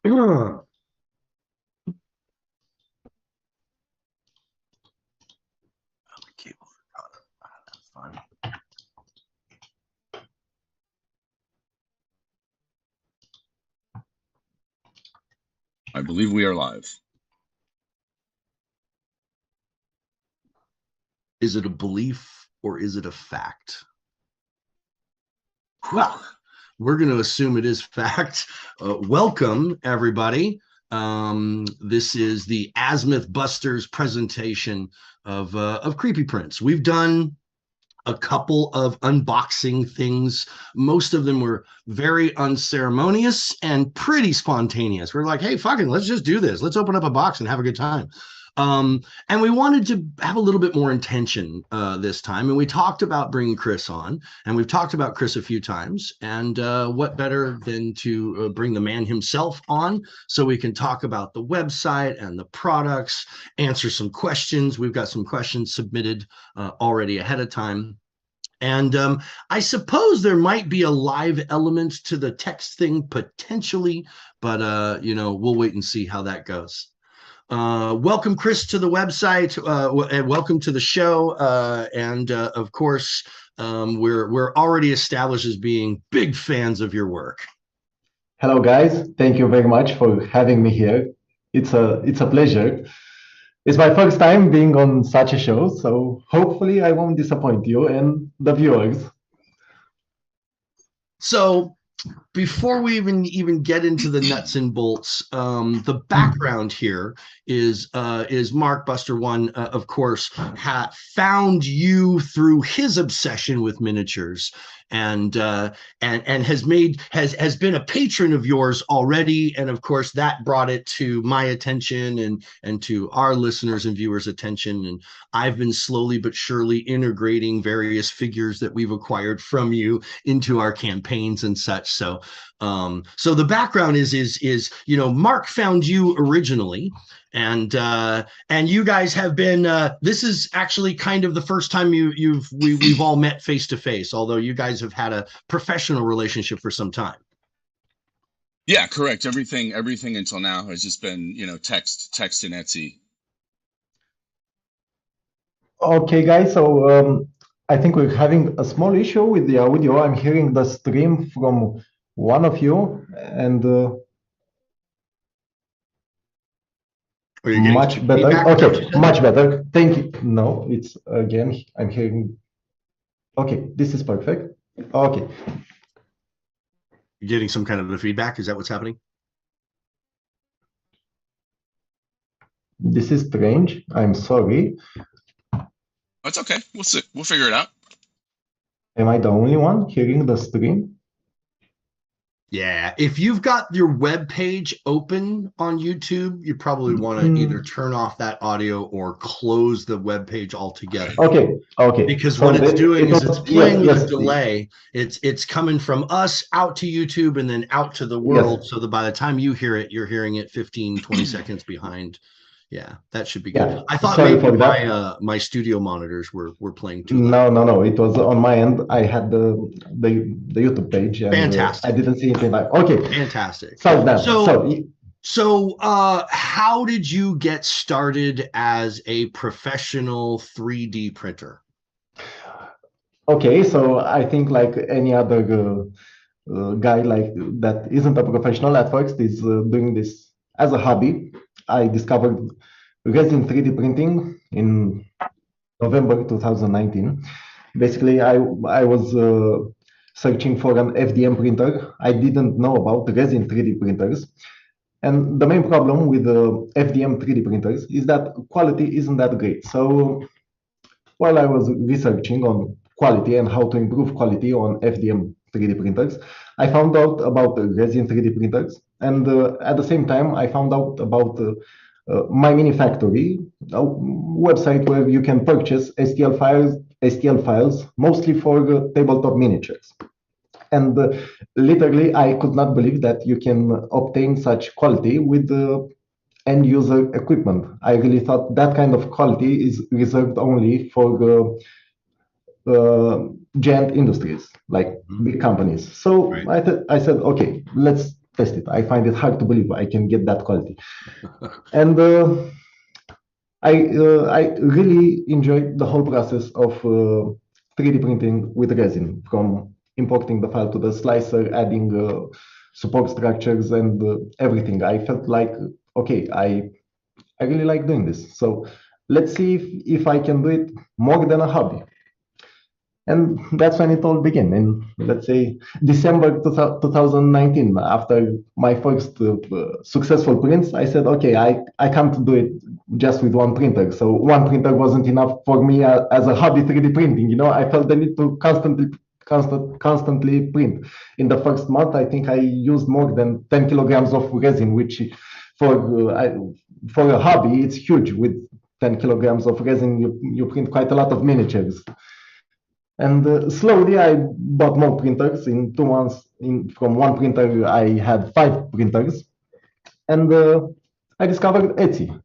I believe we are live. Is it a belief or is it a fact? Well, we're going to assume it is fact. Welcome, everybody. This is the Azmyth Busters presentation of Creepy Prints. We've done a couple of unboxing things. Most of them were very unceremonious and pretty spontaneous. We're like, hey, fucking, let's just do this. Let's open up a box and have a good time. And we wanted to have a little bit more intention this time. And we talked about bringing Chris on, and we've talked about Chris a few times. And what better than to bring the man himself on so we can talk about the website and the products, answer some questions. We've got some questions submitted already ahead of time. And I suppose there might be a live element to the text thing potentially, but we'll wait and see how that goes. Welcome, Chris, to the website, and welcome to the show. And of course, we're already established as being big fans of your work. Hello, guys. Thank you very much for having me here. It's a pleasure. It's my first time being on such a show, so hopefully I won't disappoint you and the viewers. So before we even get into the nuts and bolts, the background here is Mark Buster One, of course, found you through his obsession with miniatures, and has been a patron of yours already, and of course that brought it to my attention and to our listeners and viewers' attention, and I've been slowly but surely integrating various figures that we've acquired from you into our campaigns and such. So the background is Mark found you originally, and you guys have been this is actually kind of the first time we've all met face to face, although you guys have had a professional relationship for some time. Yeah, correct. Everything until now has just been text and Etsy. Okay, guys. So I think we're having a small issue with the audio. I'm hearing the stream from one of you, and much better. Okay, much better. Thank you. No, it's again, I'm hearing. Okay, this is perfect. Okay. You're getting some kind of a feedback? Is that what's happening? This is strange. I'm sorry. That's okay. We'll see. We'll figure it out. Am I the only one hearing the stream? Yeah, if you've got your web page open on YouTube, you probably want to either turn off that audio or close the web page altogether. Okay. Because so what it's doing is it's playing with a delay. It's coming from us out to YouTube and then out to the world, so that by the time you hear it, you're hearing it 15, 20 seconds behind. Yeah, that should be good. Yeah. I thought maybe my studio monitors were playing too loud. No. It was on my end. I had the YouTube page. And, fantastic. I didn't see anything like. Okay. Fantastic. So how did you get started as a professional 3D printer? Okay, so I think like any other guy like that isn't a professional at first is doing this as a hobby. I discovered Resin 3D printing in November 2019. Basically, I was searching for an FDM printer. I didn't know about Resin 3D printers. And the main problem with the FDM 3D printers is that quality isn't that great. So while I was researching on quality and how to improve quality on FDM 3D printers, I found out about Resin 3D printers. And at the same time, I found out about My Mini Factory, a website where you can purchase STL files, mostly for tabletop miniatures. And literally, I could not believe that you can obtain such quality with end user equipment. I really thought that kind of quality is reserved only for giant industries, like big companies. So I said, okay, let's test it. I find it hard to believe I can get that quality. And I really enjoyed the whole process of 3D printing with resin, from importing the file to the slicer, adding support structures and everything. I felt like, okay, I really like doing this. So let's see if I can do it more than a hobby. And that's when it all began. In, let's say, December 2019, after my first successful prints, I said, okay, I can't do it just with one printer. So one printer wasn't enough for me as a hobby 3D printing. You know, I felt the need to constantly print. In the first month, I think I used more than 10 kilograms of resin, which for a hobby, it's huge. With 10 kilograms of resin, you print quite a lot of miniatures. And slowly I bought more printers. In 2 months, from one printer, I had 5 printers. And I discovered Etsy.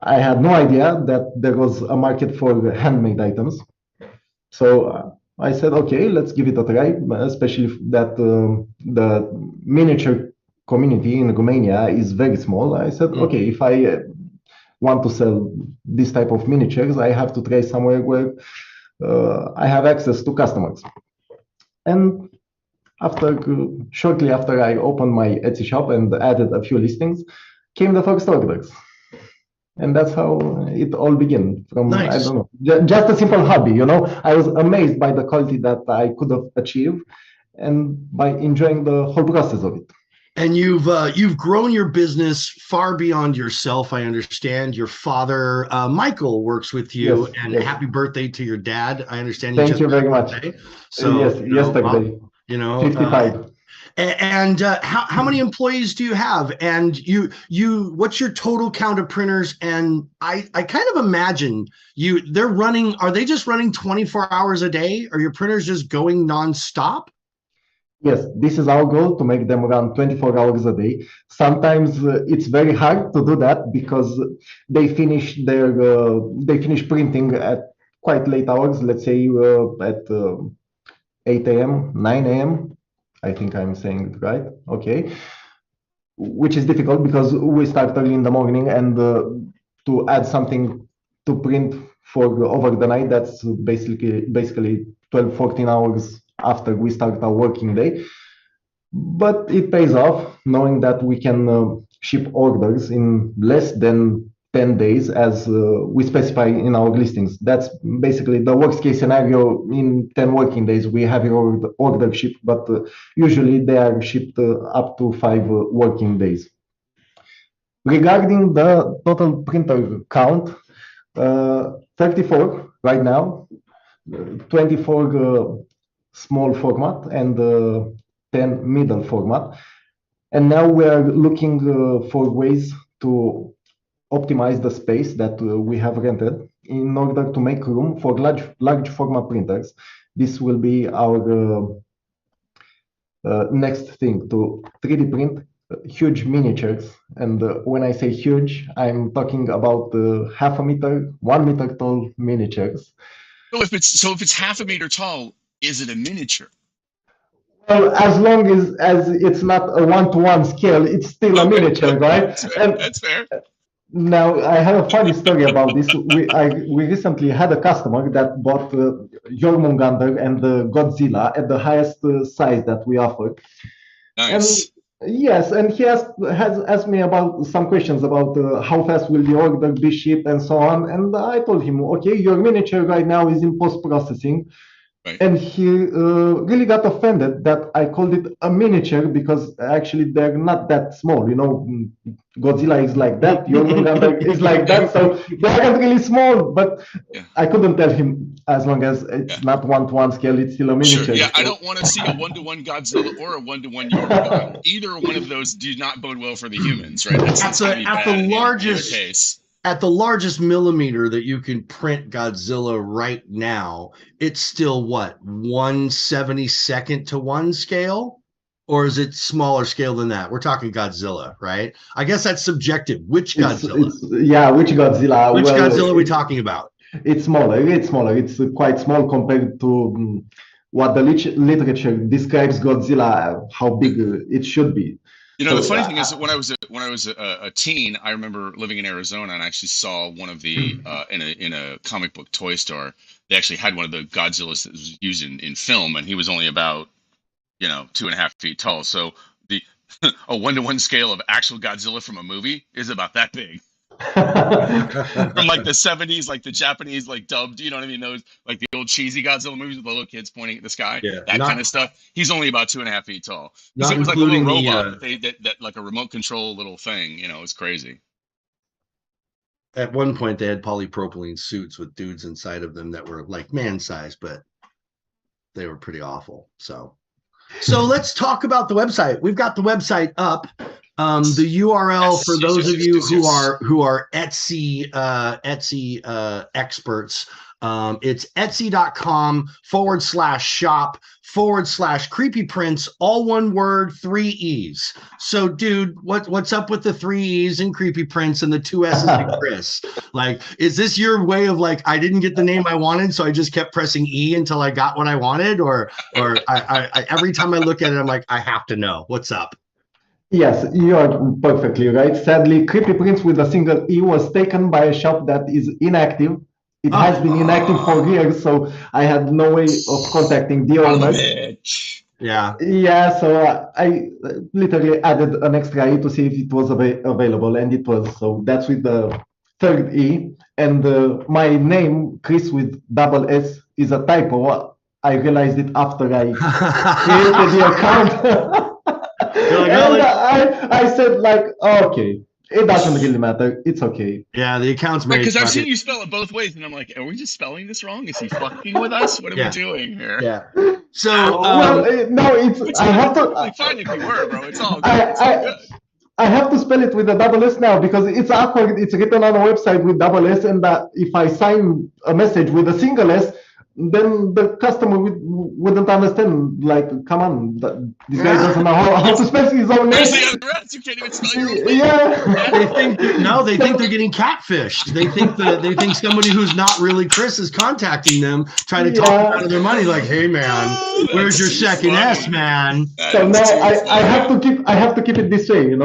I had no idea that there was a market for handmade items. So I said, okay, let's give it a try, especially that the miniature community in Romania is very small. I said, okay, if I want to sell this type of miniatures, I have to try somewhere where I have access to customers. And shortly after I opened my Etsy shop and added a few listings, came the first orders. And that's how it all began. From, nice. I don't know, just a simple hobby, you know. I was amazed by the quality that I could have achieved and by enjoying the whole process of it. And you've grown your business far beyond yourself. I understand your father, Michael, works with you, yes, and yes. Happy birthday to your dad. I understand. Thank you very much. So yes, yesterday. You know, 55. And how many employees do you have? And what's your total count of printers? And I kind of imagine are they just running 24 hours a day? Are your printers just going nonstop? Yes, this is our goal, to make them run 24 hours a day. Sometimes it's very hard to do that because they finish printing at quite late hours. Let's say at 8 a.m., 9 a.m. I think I'm saying it right. Okay, which is difficult because we start early in the morning, and to add something to print for over the night, that's basically 12, 14 hours after we start our working day. But it pays off knowing that we can ship orders in less than 10 days as we specify in our listings. That's basically the worst case scenario. In 10 working days we have your order shipped, but usually they are shipped up to 5 working days. Regarding the total printer count, 34 right now, 24 small format and 10 middle format. And now we are looking for ways to optimize the space that we have rented in order to make room for large format printers. This will be our next thing, to 3D print huge miniatures. And when I say huge, I'm talking about half a meter, 1 meter tall miniatures. So if it's half a meter tall, is it a miniature? Well, as long as it's not a 1-to-1 scale, it's still a miniature, right? That's fair. That's fair. Now, I have a funny story about this. We recently had a customer that bought Jormungandr and Godzilla at the highest size that we offered. Nice. And yes, and he has asked me about some questions about how fast will the order be shipped and so on. And I told him, okay, your miniature right now is in post-processing. Right. And he really got offended that I called it a miniature because actually they're not that small. You know, Godzilla is like that, Jormungandr is like that, so they aren't really small. But yeah. I couldn't tell him, as long as it's not 1-to-1 scale, it's still a miniature. Sure. Yeah, I don't want to see a 1-to-1 Godzilla or a 1-to-1 Jormungandr. Either one of those do not bode well for the humans, right? That's at the largest case. At the largest millimeter that you can print Godzilla right now, it's still what, 1/72nd to 1 scale? Or is it smaller scale than that? We're talking Godzilla, right? I guess that's subjective. Which Godzilla? Which Godzilla? Which Godzilla are we talking about? It's smaller. It's quite small compared to what the literature describes Godzilla, how big it should be. You know, the funny thing is that when I was a teen, I remember living in Arizona, and I actually saw one of the in a comic book toy store. They actually had one of the Godzillas that was used in film, and he was only about 2.5 feet tall. So the a 1-to-1 scale of actual Godzilla from a movie is about that big. From like the 70s, like the Japanese, like dubbed, you know what I mean? Those like the old cheesy Godzilla movies with the little kids pointing at the sky, that kind of stuff. He's only about 2.5 feet tall. It was like a little robot that like a remote control little thing. It was crazy. At one point, they had polypropylene suits with dudes inside of them that were like man size, but they were pretty awful. So let's talk about the website. We've got the website up. The URL for those of you who are Etsy experts, it's etsy.com/shop/creepy-prints, all one word, 3 E's. So, dude, what's up with the 3 E's in creepy prints and the 2 S's in Chris? Like, is this your way of like, I didn't get the name I wanted, so I just kept pressing E until I got what I wanted, or I every time I look at it, I'm like, I have to know what's up. Yes, you are perfectly right. Sadly, Creepy Prints with a single E was taken by a shop that is inactive. It has been inactive for years, so I had no way of contacting the owners. Yeah, so I literally added an extra E to see if it was available, and it was. So that's with the 3rd E. And my name, Chris with double S, is a typo. I realized it after I created the account. And I said like, okay, it doesn't really matter. It's okay. Yeah, the account's made. Because I've seen you spell it both ways, and I'm like, are we just spelling this wrong? Is he fucking with us? What are we doing here? Yeah. So no, it's. I have to. Fine if you were, bro. It's all good. It's all good. I have to spell it with a double S now because it's awkward. It's written on a website with double S, and if I sign a message with a single S, then the customer wouldn't understand. Like, come on, this guy doesn't know how to spell his own name. You can't even spell your own name. Yeah. They think they're getting catfished. They think somebody who's not really Chris is contacting them, trying to talk them out of their money. Like, hey man, where's your second S, man? So now I have to keep it this way,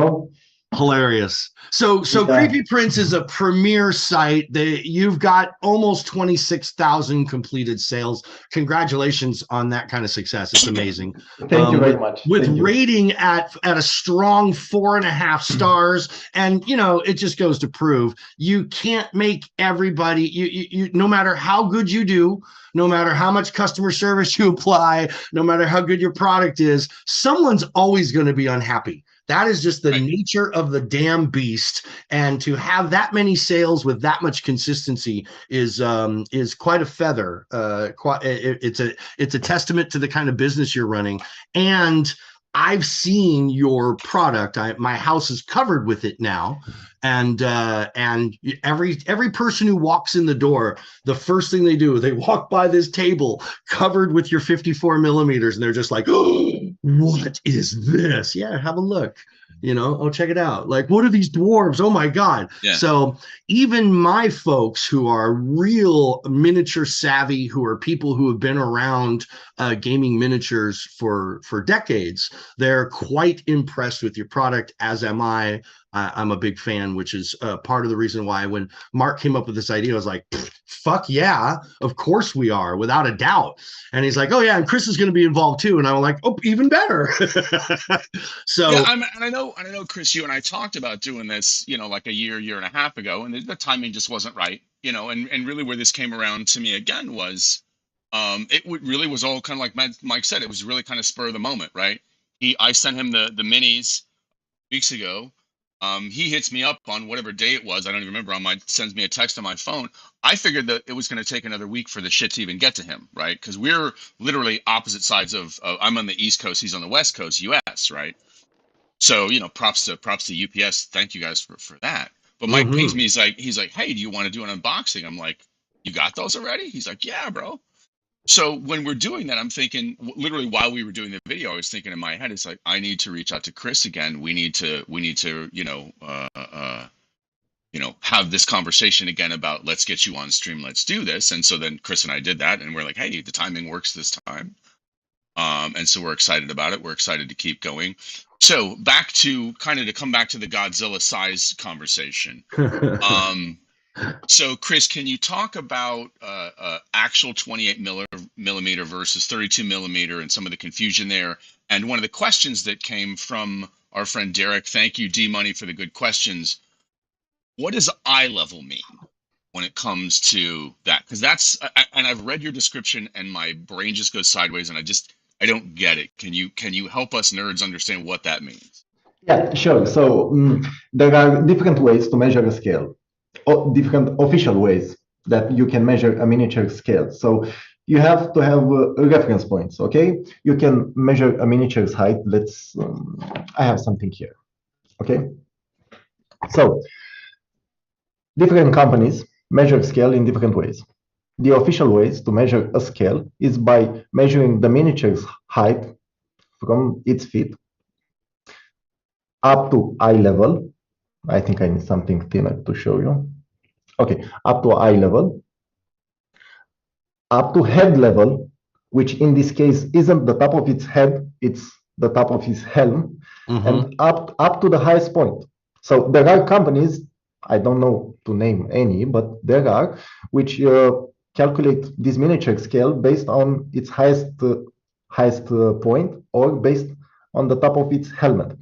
Hilarious. So Creepy Prints is a premier site. You've got almost 26,000 completed sales. Congratulations on that kind of success. It's amazing. Thank you very much. With rating at a strong 4.5 stars, and it just goes to prove you can't make everybody. You no matter how good you do, no matter how much customer service you apply, no matter how good your product is, someone's always going to be unhappy. That is just the nature of the damn beast, and to have that many sales with that much consistency is quite a feather. It's a testament to the kind of business you're running. And I've seen your product. My house is covered with it now, and every person who walks in the door, the first thing they do, they walk by this table covered with your 54 millimeters, and they're just like, oh, what is this? Yeah, have a look. Check it out. Like, what are these dwarves? Oh my God. Yeah. So even my folks who are real miniature savvy, who are people who have been around gaming miniatures for decades, they're quite impressed with your product, as am I. I'm a big fan, which is part of the reason why when Mark came up with this idea, I was like, fuck yeah, of course we are, without a doubt. And he's like, oh yeah, and Chris is going to be involved too. And I'm like, oh, even better. So yeah, and I know, Chris, you and I talked about doing this, like a year and a half ago, and the timing just wasn't right, and really where this came around to me again was, it really was all kind of like Mike said, it was really kind of spur of the moment, right? I sent him the minis weeks ago. He hits me up on whatever day it was. I don't even remember. Sends me a text on my phone. I figured that it was going to take another week for the shit to even get to him, right? Because we're literally opposite sides of. I'm on the East Coast. He's on the West Coast, U.S. Right? So props to UPS. Thank you guys for that. But Mike pings me. He's like, hey, do you want to do an unboxing? I'm like, you got those already? He's like, yeah, bro. So when we're doing that, I'm thinking, literally while we were doing the video, I was thinking in my head, it's like, I need to reach out to Chris again. We need to, have this conversation again about let's get you on stream. Let's do this. And so then Chris and I did that, and we're like, hey, the timing works this time. And so we're excited about it. We're excited to keep going. So to come back to the Godzilla size conversation. So Chris, can you talk about actual 28 millimeter versus 32 millimeter and some of the confusion there? And one of the questions that came from our friend Derek, thank you, D Money, for the good questions. What does eye level mean when it comes to that? Because and I've read your description and my brain just goes sideways and I don't get it. Can you help us nerds understand what that means? Yeah, sure. So there are different ways to measure a scale, or different official ways that you can measure a miniature scale. So you have to have reference points, okay? You can measure a miniature's height. I have something here, okay? So different companies measure scale in different ways. The official ways to measure a scale is by measuring the miniature's height from its feet up to eye level. I think I need something thinner to show you. Okay, up to eye level, up to head level, which in this case isn't the top of its head, it's the top of his helm, and up to the highest point. So there are companies, I don't know to name any, but there are, which calculate this miniature scale based on its highest point or based on the top of its helmet.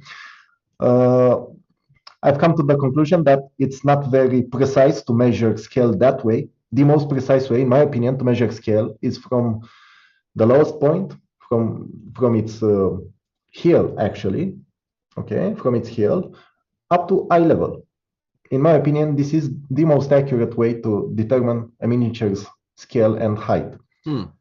I've come to the conclusion that it's not very precise to measure scale that way. The most precise way, in my opinion, to measure scale is from the lowest point, from its heel, actually, okay, from its heel up to eye level. In my opinion, this is the most accurate way to determine a miniature's scale and height.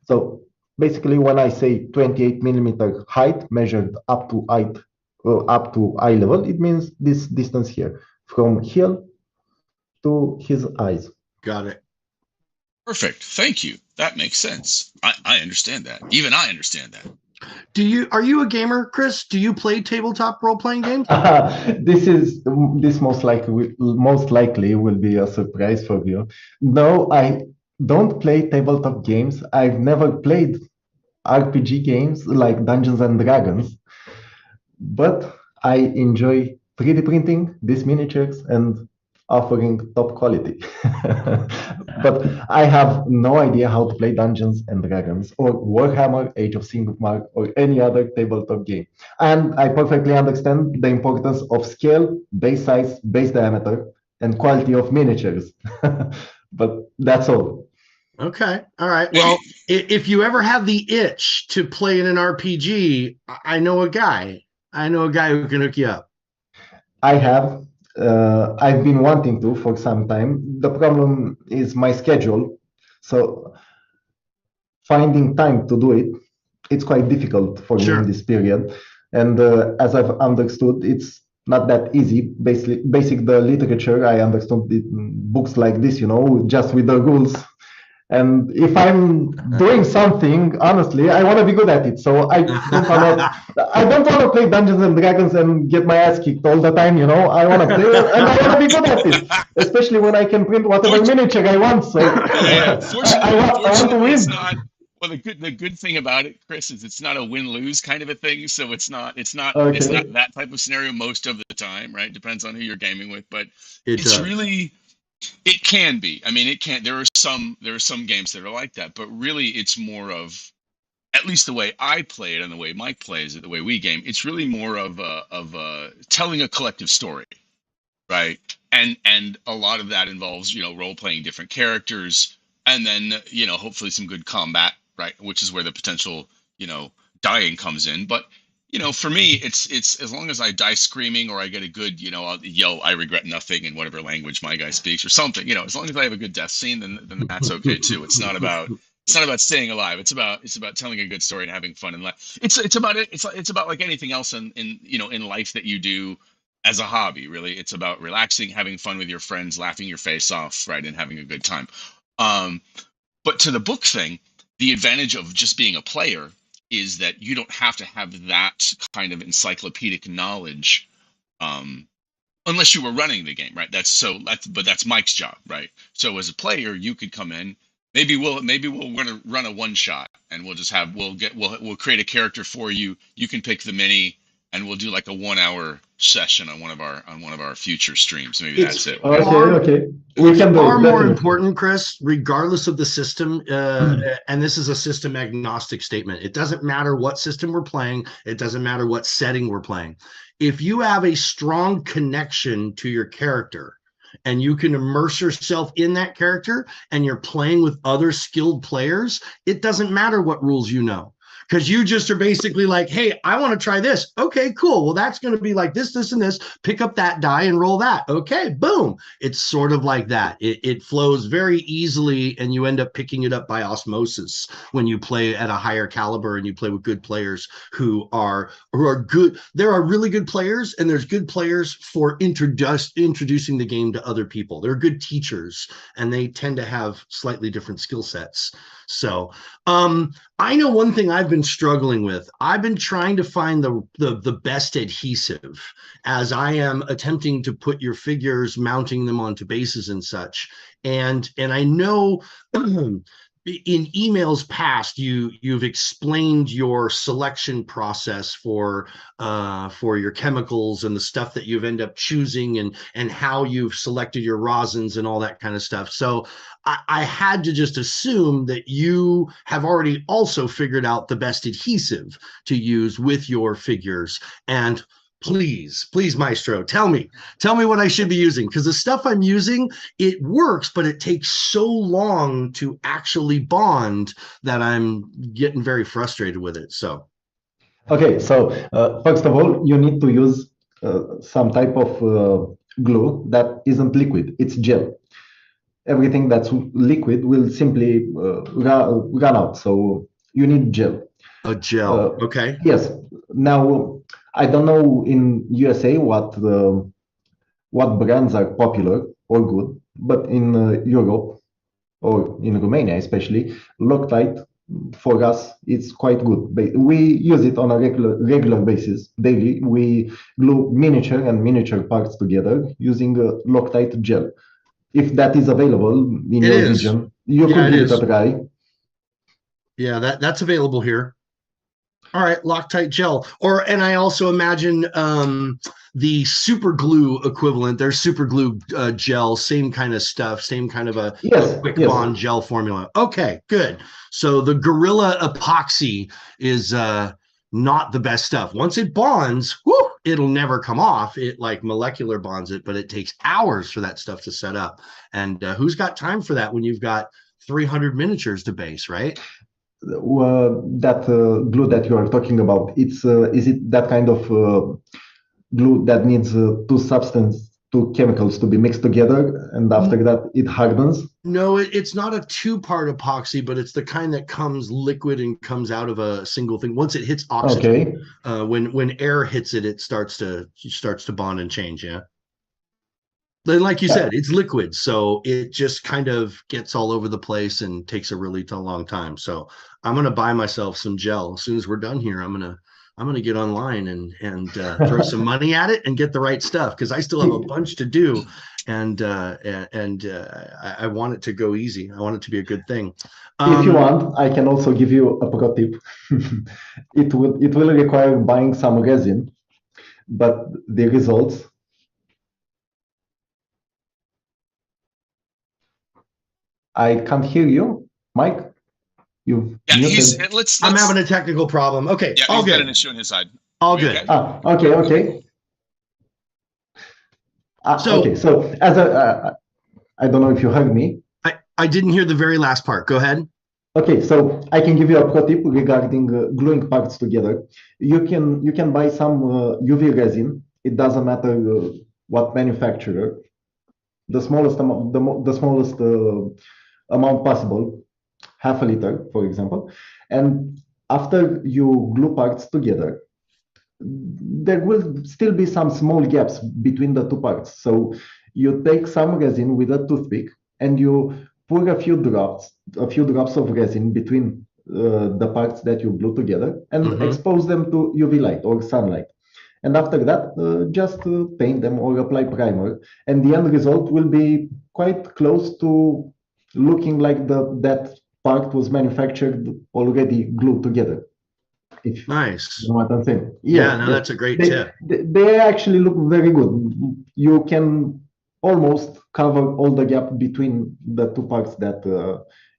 So basically, when I say 28 millimeter height measured up to eye level, it means this distance here, from heel to his eyes. Got it. Perfect. Thank you. That makes sense. I understand that. Even I understand that. Are you a gamer, Chris? Do you play tabletop role-playing games? This most likely will be a surprise for you. No, I don't play tabletop games. I've never played RPG games like Dungeons and Dragons, but I enjoy 3D printing these miniatures and offering top quality. But I have no idea how to play Dungeons and Dragons or Warhammer, Age of Sigmar, or any other tabletop game. And I perfectly understand the importance of scale, base size, base diameter, and quality of miniatures. But that's all. Okay. All right. Well, if you ever have the itch to play in an RPG, I know a guy. Who can hook you up. I have. I've been wanting to for some time. The problem is my schedule. So finding time to do it, it's quite difficult for me in this period. And as I've understood, it's not that easy. Basic the literature, I understood books like this, just with the rules. And if I'm doing something, honestly, I want to be good at it. So I don't want to play Dungeons and Dragons and get my ass kicked all the time. I want to play and I want to be good at it, especially when I can print whatever miniature I want. So I want to win. Well, the good thing about it, Chris, is it's not a win-lose kind of a thing. So it's not that type of scenario most of the time, right? Depends on who you're gaming with, but it's really. It can be. I mean, it can. There are some games that are like that, but really, it's more of, at least the way I play it and the way Mike plays it, the way we game. It's really more of telling a collective story, right? And a lot of that involves role playing different characters, and then hopefully some good combat, right? Which is where the potential dying comes in, but. For me, it's as long as I die screaming or I get a good, I'll yell, I regret nothing in whatever language my guy speaks or something, as long as I have a good death scene, then that's okay too. It's not about staying alive. It's about telling a good story and having fun in life. It's about like anything else in life that you do as a hobby, really. It's about relaxing, having fun with your friends, laughing your face off, right, and having a good time. But to the book thing, the advantage of just being a player is that you don't have to have that kind of encyclopedic knowledge unless you were running the game, right? But that's Mike's job, right? So as a player, you could come in maybe we'll run a one shot, and we'll create a character for you. You can pick the mini, and we'll do like a 1 hour session on one of our future streams. Maybe It's that's it. Okay, far okay. We it's can do far it, more definitely. important, Chris, regardless of the system. And this is a system agnostic statement. It doesn't matter what system we're playing, it doesn't matter what setting we're playing. If you have a strong connection to your character and you can immerse yourself in that character and you're playing with other skilled players, it doesn't matter what rules you know. Because you just are basically like, hey, I want to try this. Okay, cool. Well, that's going to be like this, and this. Pick up that die and roll that. Okay, boom. It's sort of like that. It flows very easily, and you end up picking it up by osmosis when you play at a higher caliber and you play with good players who are good. There are really good players, and there's good players for introducing the game to other people. They're good teachers, and they tend to have slightly different skill sets. So, I know one thing I've been struggling with. I've been trying to find the best adhesive as I am attempting to put your figures, mounting them onto bases and such. And I know in emails past you've explained your selection process for your chemicals and the stuff that you've ended up choosing and how you've selected your rosins and all that kind of stuff. So I had to just assume that you have already also figured out the best adhesive to use with your figures. And please, Maestro, tell me what I should be using, because the stuff I'm using, it works, but it takes so long to actually bond that I'm getting very frustrated with it. So, Okay, so first of all, you need to use some type of glue that isn't liquid, it's gel. Everything that's liquid will simply run out. So you need gel. a gel, okay. Yes. Now, I don't know in USA what brands are popular or good, but in Europe or in Romania especially, Loctite for us it's quite good. We use it on a regular basis daily. We glue miniature and miniature parts together using Loctite gel. If that is available in It your is. region, you Yeah, could it give it a is. try. Yeah, that's available here. All right, Loctite gel. And I also imagine the super glue equivalent. There's super glue gel, same kind of stuff, same kind of a Yes, quick yes. bond gel formula. Okay, good. So the Gorilla epoxy is not the best stuff. Once it bonds, whoo, it'll never come off. It like molecular bonds it, but it takes hours for that stuff to set up. And who's got time for that when you've got 300 miniatures to base, right? That glue that you are talking about, it's is it that kind of glue that needs two chemicals to be mixed together, and after that it hardens? No, it's not a two-part epoxy, but it's the kind that comes liquid and comes out of a single thing. Once it hits oxygen, Okay. When air hits it, it starts to bond and change. Yeah. Then, like you Yeah. said, it's liquid, so it just kind of gets all over the place and takes a really long time. So I'm gonna buy myself some gel as soon as we're done here. I'm gonna get online and throw some money at it and get the right stuff, because I still have a bunch to do, and I want it to go easy. I want it to be a good thing. If you want, I can also give you a pro tip. It will require buying some resin, but the results. I can't hear you, Mike. You've Yeah, muted. I'm having a technical problem. Okay, Yeah, all he's got good. an issue on his side. All good. Okay. Okay. So- okay. So as I don't know if you heard me. I didn't hear the very last part. Go ahead. Okay, so I can give you a pro tip regarding gluing parts together. You can buy some UV resin. It doesn't matter what manufacturer. The smallest amount, the smallest amount possible, half a liter, for example. And after you glue parts together, there will still be some small gaps between the two parts. So you take some resin with a toothpick and you pour a few drops of resin between the parts that you glue together and expose them to UV light or sunlight. And after that, just paint them or apply primer. And the end result will be quite close to looking like that part was manufactured already glued together. If Nice. you know what I'm saying. Yeah, Yes, no, yes. that's a great tip. They actually look very good. You can almost cover all the gap between the two parts that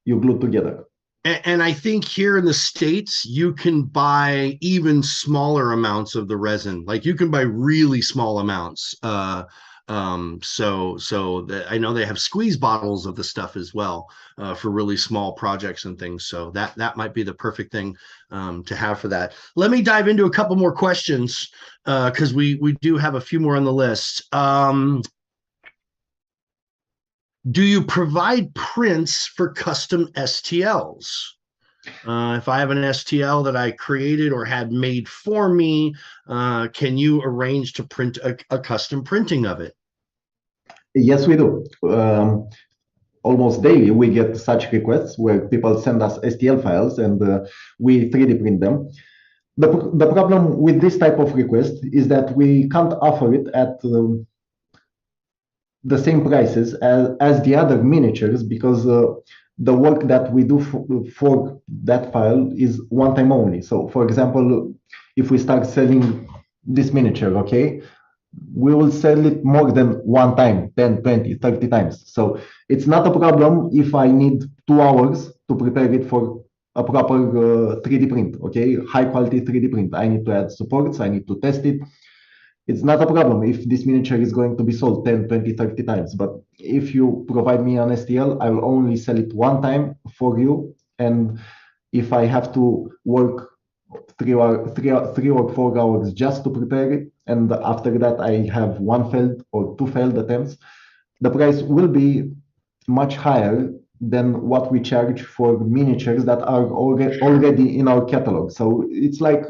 you glue together. And I think here in the States, you can buy even smaller amounts of the resin. Like you can buy really small amounts. I know they have squeeze bottles of the stuff as well for really small projects and things. So that might be the perfect thing to have for that. Let me dive into a couple more questions because we do have a few more on the list. Do you provide prints for custom STLs? If I have an STL that I created or had made for me, can you arrange to print a custom printing of it? Yes, we do. Almost daily, we get such requests where people send us STL files and we 3D print them. The problem with this type of request is that we can't offer it at the same prices as the other miniatures because the work that we do for that file is one time only. So for example, if we start selling this miniature, okay, we will sell it more than one time, 10, 20, 30 times. So it's not a problem if I need 2 hours to prepare it for a proper 3D print, okay, high quality 3D print. I need to add supports, I need to test it. It's not a problem if this miniature is going to be sold 10, 20, 30 times. But if you provide me an STL, I will only sell it one time for you. And if I have to work 3 or 4 hours just to prepare it, and after that I have one failed or two failed attempts, the price will be much higher than what we charge for miniatures that are already in our catalog. So it's like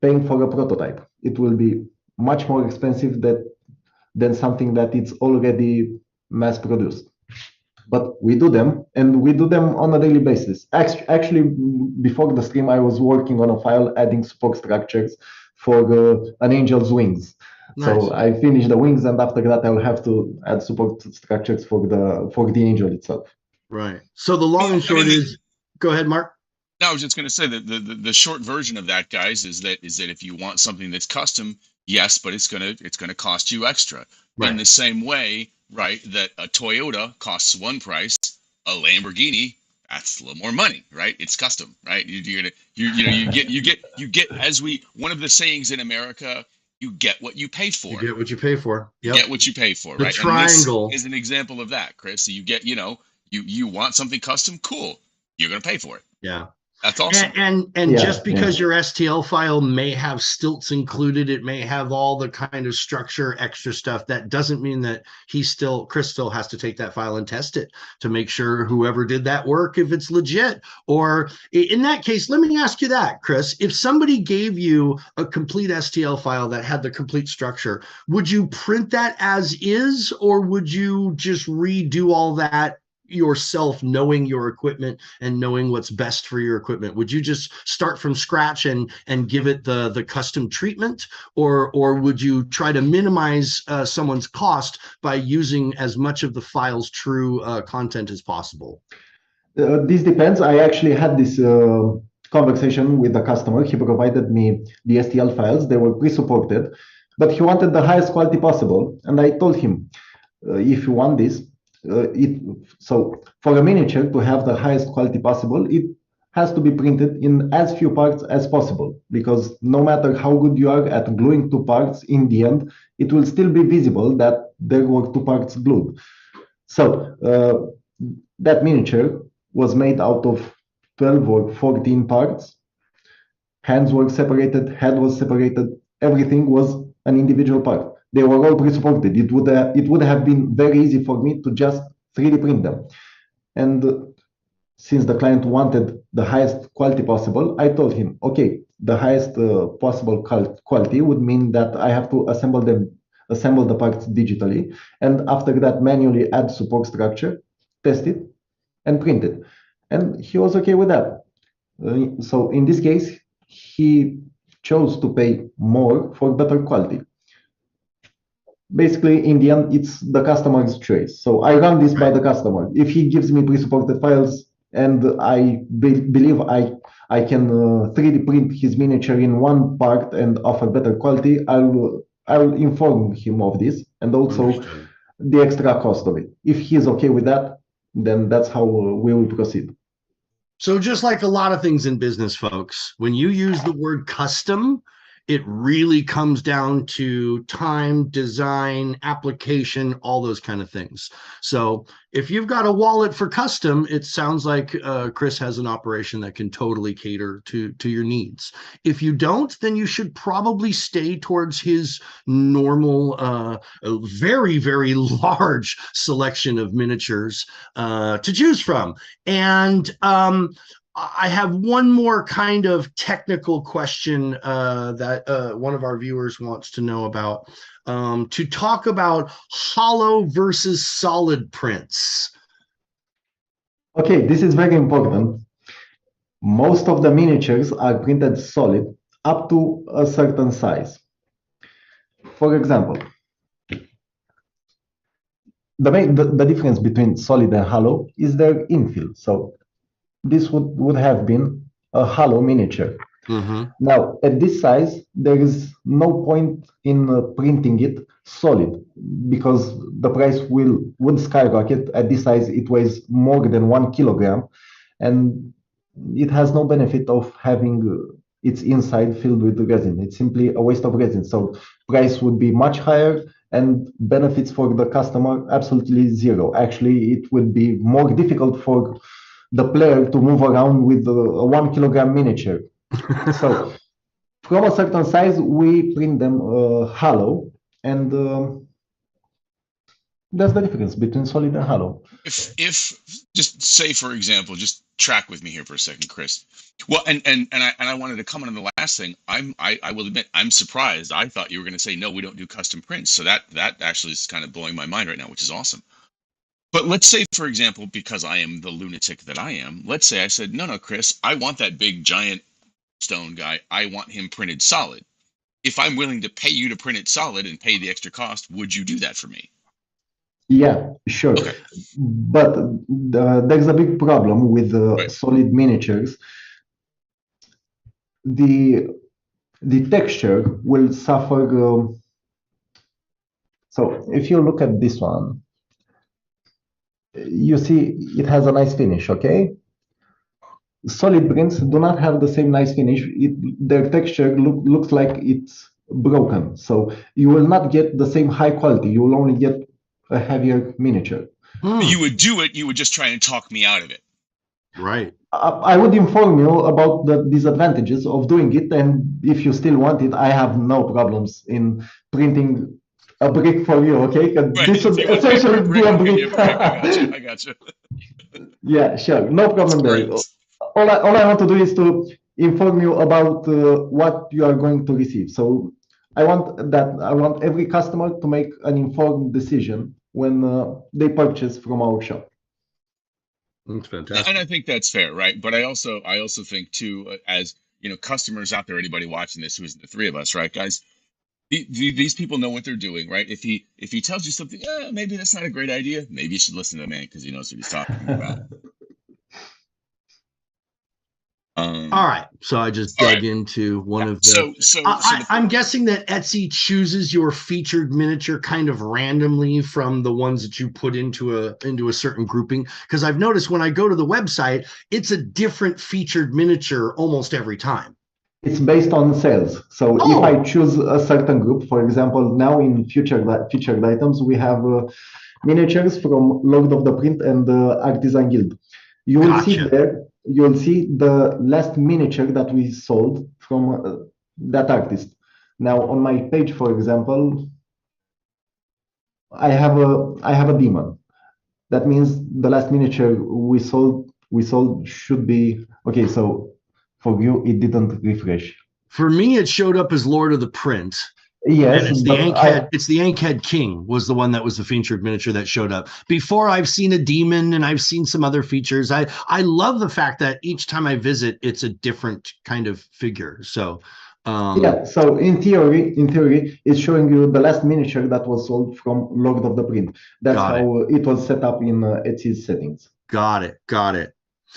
paying for a prototype. It will be much more expensive than something that it's already mass produced. But we do them, and we do them on a daily basis. Actually, before the stream, I was working on a file adding support structures for an angel's wings. Nice. So I finished the wings, and after that, I will have to add support structures for the angel itself. Right. So the long and short is, go ahead, Mark. No, I was just going to say that the short version of that, guys, is that if you want something that's custom, yes, but it's gonna cost you extra. Right. In the same way, right, that a Toyota costs one price, a Lamborghini, that's a little more money, right? It's custom, right? You get as one of the sayings in America, you get what you pay for. You get what you pay for. Yep. You get what you pay for, the right? Triangle and this is an example of that, Chris. So you get, you want something custom, cool. You're gonna pay for it. Yeah. That's awesome. And yeah, just because your STL file may have stilts included, it may have all the kind of structure, extra stuff, that doesn't mean that Chris still has to take that file and test it to make sure whoever did that work, if it's legit. Or in that case, let me ask you that, Chris, if somebody gave you a complete STL file that had the complete structure, would you print that as is, or would you just redo all that yourself, knowing your equipment and knowing what's best for your equipment? Would you just start from scratch and give it the custom treatment, or would you try to minimize someone's cost by using as much of the file's true content as possible? This depends. I actually had this conversation with the customer. He provided me the STL files. They were pre-supported, but he wanted the highest quality possible. And I told him, if you want this, so for a miniature to have the highest quality possible, it has to be printed in as few parts as possible, because no matter how good you are at gluing two parts, in the end, it will still be visible that there were two parts glued. So that miniature was made out of 12 or 14 parts. Hands were separated, head was separated, everything was an individual part. They were all pre-supported. It would have been very easy for me to just 3D print them. And since the client wanted the highest quality possible, I told him, okay, the highest possible quality would mean that I have to assemble the parts digitally, and after that manually add support structure, test it, and print it. And he was okay with that. So in this case, he chose to pay more for better quality. basically in the end it's the customer's choice. So I run this by the customer. If he gives me pre-supported files and I believe I can 3D print his miniature in one part and offer better quality, I'll inform him of this, and also the extra cost of it. If he's okay with that, then that's how we will proceed. So just like a lot of things in business, folks, when you use the word custom, it really comes down to time, design, application, all those kind of things. So if you've got a wallet for custom, it sounds like Chris has an operation that can totally cater to your needs. If you don't, then you should probably stay towards his normal, very, very large selection of miniatures to choose from. And I have one more kind of technical question that one of our viewers wants to know about, to talk about hollow versus solid prints. Okay, this is very important. Most of the miniatures are printed solid up to a certain size. For example, the difference between solid and hollow is their infill. So this would have been a hollow miniature. Now, at this size, there is no point in printing it solid because the price would skyrocket. At this size, it weighs more than 1 kilogram, and it has no benefit of having its inside filled with resin. It's simply a waste of resin. So price would be much higher and benefits for the customer absolutely zero. Actually, it would be more difficult for the player to move around with a 1 kilogram miniature. So from a certain size, we print them hollow, and that's the difference between solid and hollow. If just say, for example, just track with me here for a second, Chris. Well, and I wanted to comment on the last thing. I will admit I'm surprised. I thought you were going to say no, we don't do custom prints. So that actually is kind of blowing my mind right now, which is awesome. But let's say, for example, because I am the lunatic that I am, let's say I said, no, Chris, I want that big giant stone guy. I want him printed solid. If I'm willing to pay you to print it solid and pay the extra cost, would you do that for me? Yeah, sure. Okay. But there's a big problem with solid miniatures. The texture will suffer. So if you look at this one, you see it has a nice finish, okay? Solid prints do not have the same nice finish. Their texture looks like it's broken. So you will not get the same high quality. You will only get a heavier miniature. You would do it. You would just try and talk me out of it. Right. I would inform you about the disadvantages of doing it. And if you still want it, I have no problems in printing a brick for you, okay? Right. This would essentially be a brick. I got you. Yeah, sure. No problem there. All I want to do is to inform you about what you are going to receive. So I want every customer to make an informed decision when they purchase from our shop. That's fantastic. And I think that's fair, right? But I also think too, as you know, customers out there, anybody watching this, who isn't the three of us, right, guys? These people know what they're doing, right? If he tells you something, maybe that's not a great idea. Maybe you should listen to the man because he knows what he's talking about. All right, so I just dug into one of the. I'm guessing that Etsy chooses your featured miniature kind of randomly from the ones that you put into a certain grouping. Because I've noticed when I go to the website, it's a different featured miniature almost every time. It's based on sales. So if I choose a certain group, for example, now in featured items, we have miniatures from Lord of the Print and the Artisan Guild. You will see there. You'll see the last miniature that we sold from that artist. Now on my page, for example, I have a demon. That means the last miniature we sold should be okay. So for you, it didn't refresh. For me, it showed up as Lord of the Print. Yes, and it's the Ankhead King was the one that was the featured miniature that showed up. Before, I've seen a demon and I've seen some other features. I love the fact that each time I visit, it's a different kind of figure. So Yeah, so in theory, it's showing you the last miniature that was sold from Lord of the Print. That's how it was set up in Etsy's settings. Got it.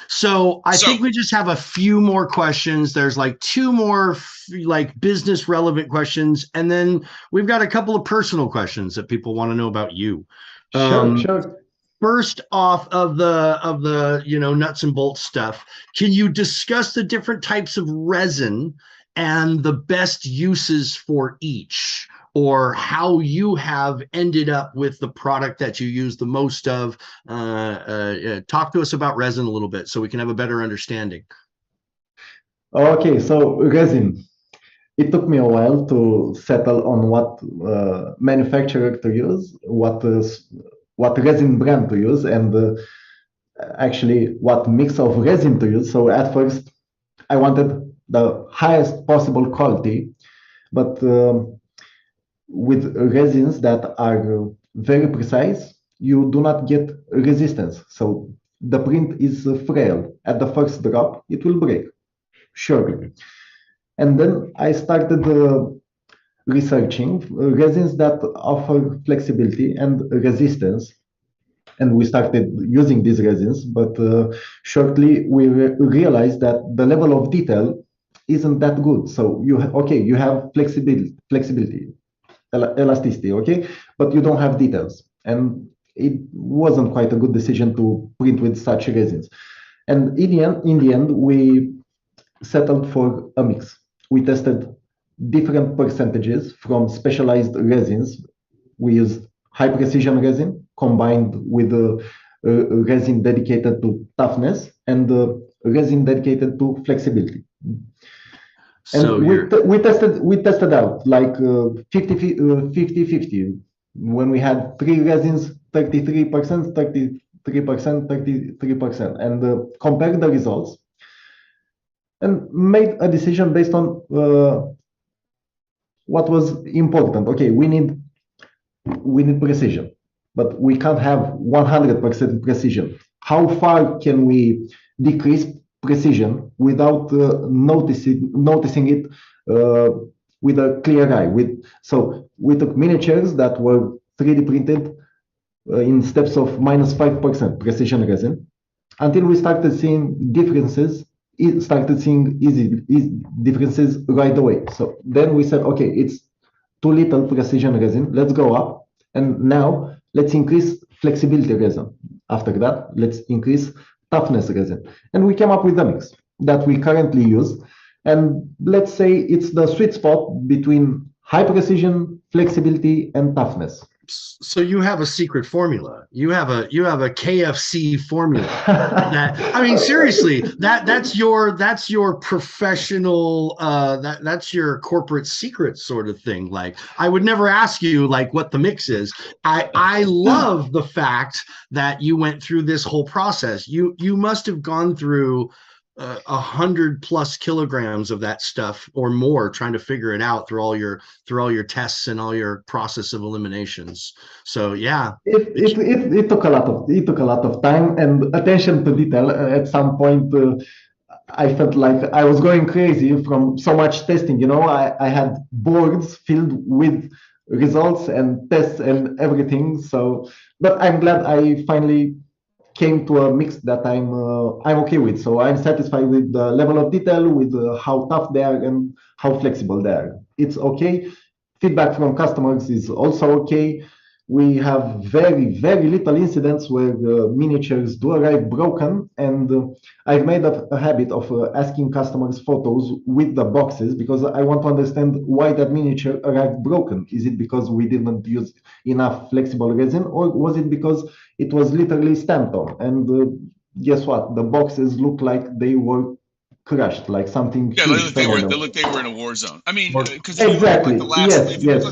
So I think we just have a few more questions. There's like two more like business relevant questions, and then we've got a couple of personal questions that people want to know about you. Sure. First off of the nuts and bolts stuff, can you discuss the different types of resin and the best uses for each, or how you have ended up with the product that you use the most of? Talk to us about resin a little bit so we can have a better understanding. Okay, so resin. It took me a while to settle on what manufacturer to use, what resin brand to use, and actually what mix of resin to use. So at first, I wanted the highest possible quality, but with resins that are very precise, you do not get resistance. So the print is frail. At the first drop, it will break, surely. And then I started researching resins that offer flexibility and resistance. And we started using these resins, but shortly we realized that the level of detail isn't that good. So you have flexibility, elasticity, okay, but you don't have details, and it wasn't quite a good decision to print with such resins. And in the end, we settled for a mix. We tested different percentages from specialized resins. We used high precision resin combined with a resin dedicated to toughness and resin dedicated to flexibility. So and we tested out like 50-50 when we had three resins, 33%, 33%, 33%, and compared the results and made a decision based on what was important. Okay, we need precision, but we can't have 100% precision. How far can we decrease precision without noticing it with a clear eye? So we took miniatures that were 3D printed in steps of -5% precision resin until we started seeing differences. Easy differences right away. So then we said, okay, it's too little precision resin. Let's go up, and now let's increase flexibility resin. After that, let's increase toughness resin, and we came up with a mix that we currently use. And let's say it's the sweet spot between high precision, flexibility, and toughness. So you have a secret formula. You have a KFC formula. I mean, seriously, that's your professional that's your corporate secret sort of thing. Like, I would never ask you like what the mix is. I love the fact that you went through this whole process. You must have gone through 100+ kilograms of that stuff or more, trying to figure it out through all your tests and all your process of eliminations. So yeah, it took a lot of time and attention to detail. At some point, I felt like I was going crazy from so much testing. I had boards filled with results and tests and everything. So, but I'm glad I finally came to a mix that I'm okay with. So I'm satisfied with the level of detail, with how tough they are and how flexible they are. It's okay. Feedback from customers is also okay. We have very, very little incidents where miniatures do arrive broken, and I've made a habit of asking customers photos with the boxes because I want to understand why that miniature arrived broken. Is it because we didn't use enough flexible resin, or was it because it was literally stamped on? And guess what? The boxes look like they were crushed, like something. Yeah, they were in a war zone. I mean, because if you look at like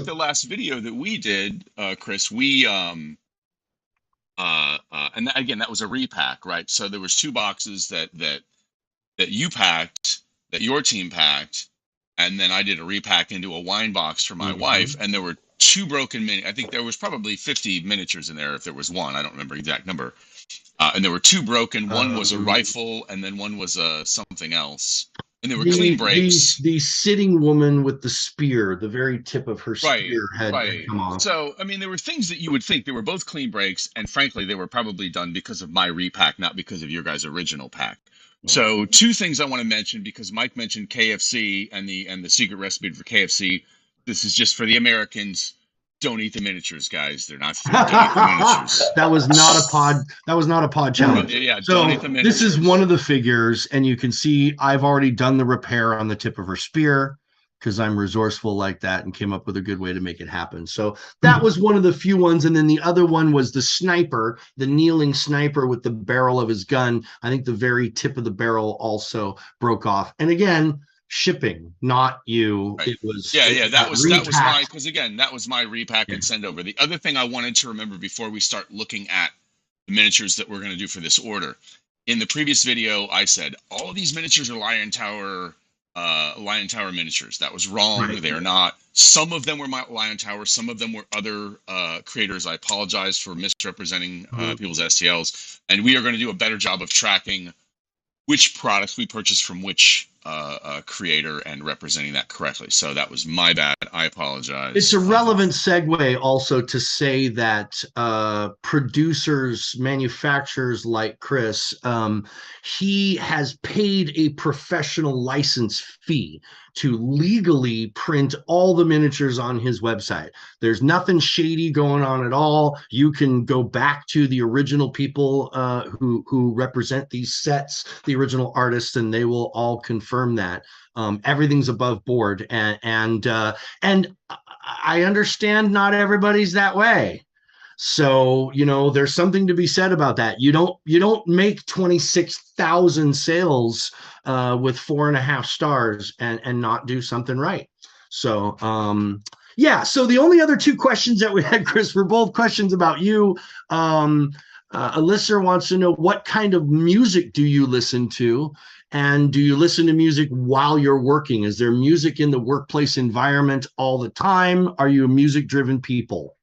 the last video that we did, Chris, we and again, that was a repack, right? So there was 2 boxes that you packed, that your team packed, and then I did a repack into a wine box for my wife, and there were 2 broken I think there was probably 50 miniatures in there if there was one. I don't remember the exact number. And there were 2 broken. One was a rifle, and then one was something else. and they were clean breaks. The sitting woman with the spear, the very tip of her Right, spear had right. come off. So, I mean, there were things that you would think they were both clean breaks, and frankly, they were probably done because of my repack, not because of your guys' original pack. So, two things I want to mention because Mike mentioned KFC and the secret recipe for KFC. This is just for the Americans. Don't eat the miniatures, guys. They're not food. Don't eat the miniatures. That was not a pod. That was not a pod challenge. Yeah, so don't eat the miniatures. This is one of the figures, and you can see I've already done the repair on the tip of her spear because I'm resourceful like that and came up with a good way to make it happen. So that was one of the few ones, and then the other one was the sniper, the kneeling sniper with the barrel of his gun. I think the very tip of the barrel also broke off. And again, shipping, not you. Right. It was that was my, because again, that was my repack and send over. The other thing I wanted to remember before we start looking at the miniatures that we're going to do for this order, in the previous video I said all of these miniatures are Lion Tower miniatures. That was wrong. Right. They are not. Some of them were my Lion Tower, some of them were other creators. I apologize for misrepresenting people's STLs, and we are going to do a better job of tracking which products we purchased from which creator and representing that correctly. So that was my bad. I apologize. It's a relevant segue also to say that producers, manufacturers like Chris, he has paid a professional license fee to legally print all the miniatures on his website. There's nothing shady going on at all. You can go back to the original people who represent these sets, the original artists, and they will all confirm that. Everything's above board, and I understand not everybody's that way. So, there's something to be said about that. You don't make 26,000 sales with 4.5 stars and not do something right. So, so the only other two questions that we had, Chris, were both questions about you. A listener wants to know, what kind of music do you listen to? And do you listen to music while you're working? Is there music in the workplace environment all the time? Are you a music-driven people?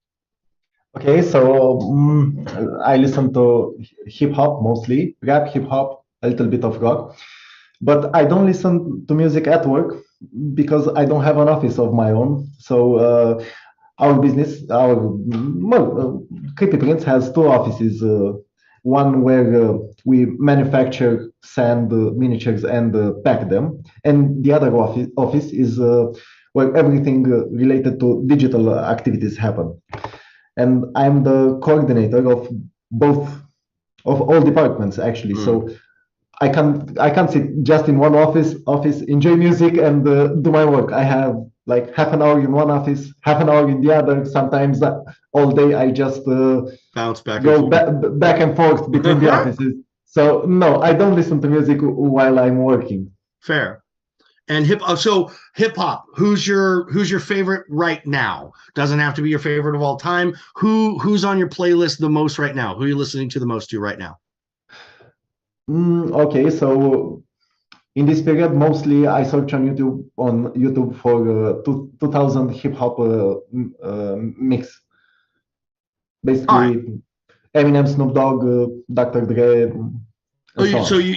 Okay, so I listen to hip hop mostly, rap, hip hop, a little bit of rock, but I don't listen to music at work because I don't have an office of my own. So our business, Creepy Prints has two offices. One where we manufacture, sand miniatures, and pack them, and the other office is where everything related to digital activities happen. And I'm the coordinator of all departments actually. So I can't sit just in one office, enjoy music, and do my work. I have like half an hour in one office, half an hour in the other. Sometimes all day I just bounce back, back and forth between the offices. So no, I don't listen to music while I'm working. Fair. And hip hop, who's your favorite right now? Doesn't have to be your favorite of all time. Who's on your playlist the most right now? Who are you listening to the most to right now? Okay, so in this period, mostly I search on YouTube for 2000 hip hop mix. Basically, Eminem, Snoop Dogg, Dr. Dre.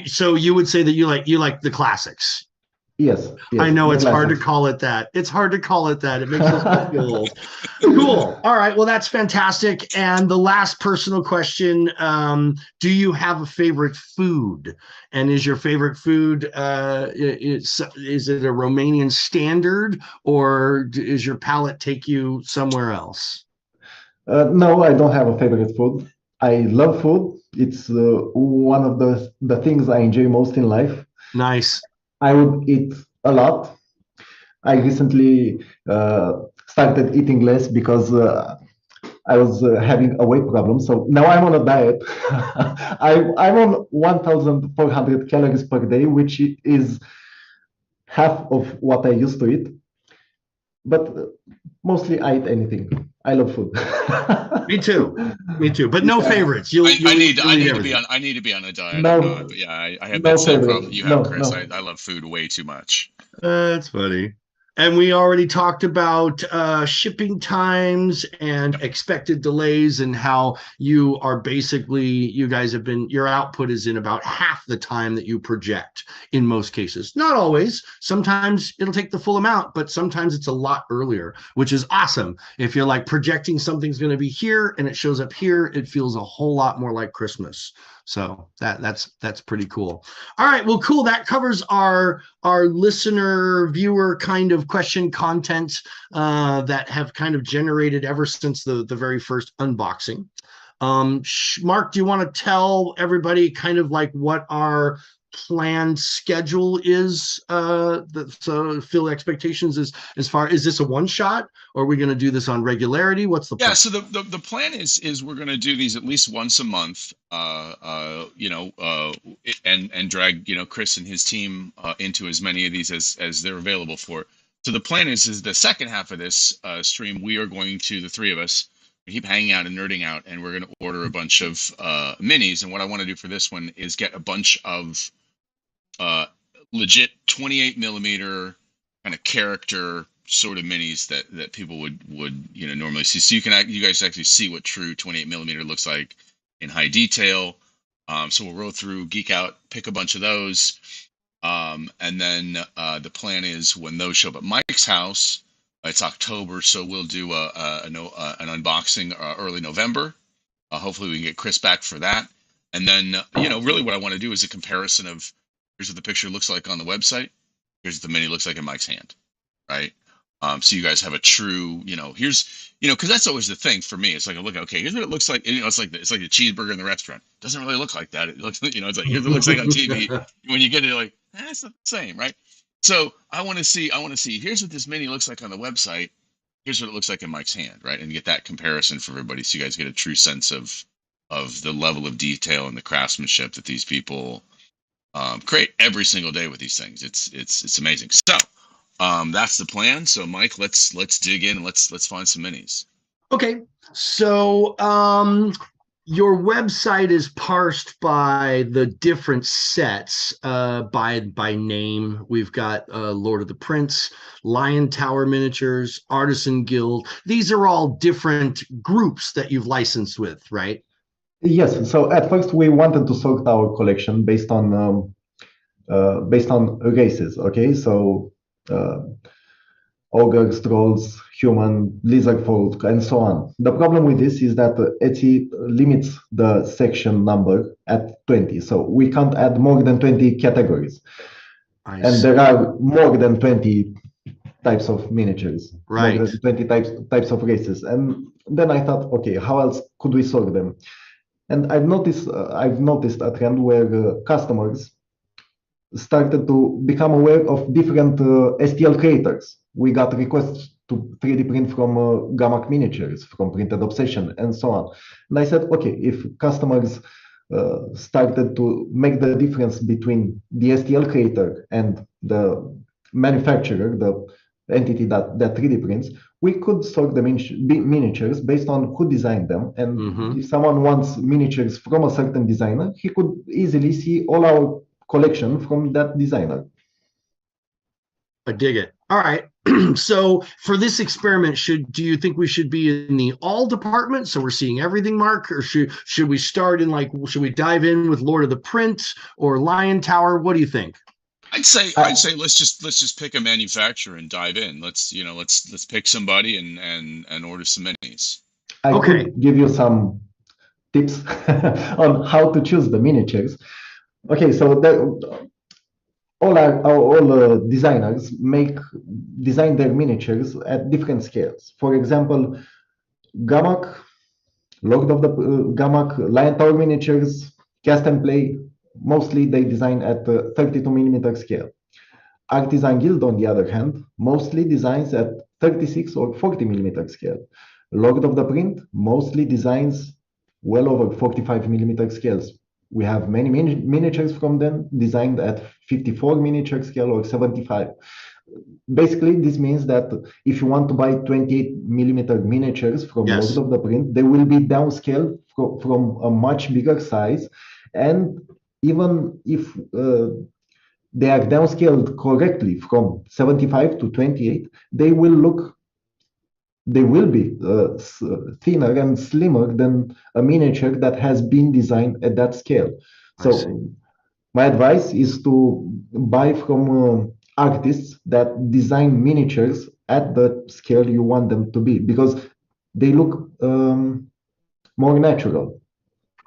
So you would say that you like the classics. Yes. I know it's hard to call it that. It makes us feel old. Cool. All right. Well, that's fantastic. And the last personal question, do you have a favorite food? And is your favorite food, is it a Romanian standard, or does your palate take you somewhere else? No, I don't have a favorite food. I love food. It's one of the things I enjoy most in life. Nice. I would eat a lot. I recently started eating less because I was having a weight problem. So now I'm on a diet. I'm on 1,400 calories per day, which is half of what I used to eat. But mostly I eat anything. I love food. Me too. But no favorites. I need to be on a diet. No, I have that same problem you have, Chris. No. I love food way too much. That's funny. And we already talked about shipping times and expected delays, and how you are basically, you guys have been, your output is in about half the time that you project in most cases. Not always. Sometimes it'll take the full amount, but sometimes it's a lot earlier, which is awesome. If you're like projecting something's going to be here and it shows up here, it feels a whole lot more like Christmas. So that's pretty cool. All right, well, cool. That covers our listener viewer kind of question content that have kind of generated ever since the very first unboxing. Mark, do you want to tell everybody kind of like what our planned schedule is, so fill expectations as far, is this a one shot, or are we going to do this on regularity? What's the plan? So the plan is we're going to do these at least once a month, and drag Chris and his team into as many of these as they're available for. So the plan is the second half of this stream, we are going to, the three of us, keep hanging out and nerding out, and we're going to order a bunch of minis. And what I want to do for this one is get a bunch of legit 28 millimeter kind of character sort of minis that people would normally see. So you guys actually see what true 28 millimeter looks like in high detail. So we'll roll through, geek out, pick a bunch of those, and then the plan is when those show up at Mike's house, it's October, so we'll do an unboxing early November. Hopefully we can get Chris back for that, and then really what I want to do is a comparison of, here's what the picture looks like on the website, here's what the mini looks like in Mike's hand, right? So you guys have a true, here's, because that's always the thing for me. It's like, look, okay, here's what it looks like. It's like the cheeseburger in the restaurant. It doesn't really look like that. It looks, it's like, here's what it looks like on TV. When you get it, you're like, it's not the same, right? So I want to see, here's what this mini looks like on the website. Here's what it looks like in Mike's hand, right? And get that comparison for everybody, so you guys get a true sense of the level of detail and the craftsmanship that these people create every single day with these things. It's amazing. So that's the plan. So Mike, let's dig in and let's find some minis. Okay, so your website is parsed by the different sets by name. We've got Lord of the Prince, Lion Tower Miniatures, Artisan Guild. These are all different groups that you've licensed with, right? Yes. So at first we wanted to sort our collection based on races. Okay, so ogres, trolls, human, lizard folk, and so on. The problem with this is that Etsy limits the section number at 20, so we can't add more than 20 categories. And there are more than 20 types of miniatures, right? More than 20 types of races. And then I thought, okay, how else could we sort them? And I've noticed a trend where customers started to become aware of different STL creators. We got requests to 3D print from Gamak Miniatures, from Printed Obsession, and so on. And I said, okay, if customers started to make the difference between the STL creator and the manufacturer, the entity that 3D prints, we could sort the miniatures based on who designed them. And if someone wants miniatures from a certain designer, he could easily see all our collection from that designer. I dig it. All right. So for this experiment, do you think we should be in the all department, so we're seeing everything, Mark, or should we start in should we dive in with Lord of the Prince or Lion Tower? What do you think? I'd say let's just pick a manufacturer and dive in. Let's pick somebody and order some minis. I could give you some tips on how to choose the miniatures. Okay, so all designers design their miniatures at different scales. For example, Gamak, Lord of the Gamak, Lion Tower Miniatures, Cast and Play, mostly they design at 32 millimeter scale. Artisan Guild, on the other hand, mostly designs at 36 or 40 millimeter scale. Lord of the Print mostly designs well over 45 millimeter scales. We have many miniatures from them designed at 54 miniature scale or 75. Basically, this means that if you want to buy 28 millimeter miniatures from Lord of the Print, they will be downscaled from a much bigger size. And even if they are downscaled correctly from 75 to 28, they will be thinner and slimmer than a miniature that has been designed at that scale. So my advice is to buy from artists that design miniatures at the scale you want them to be, because they look more natural.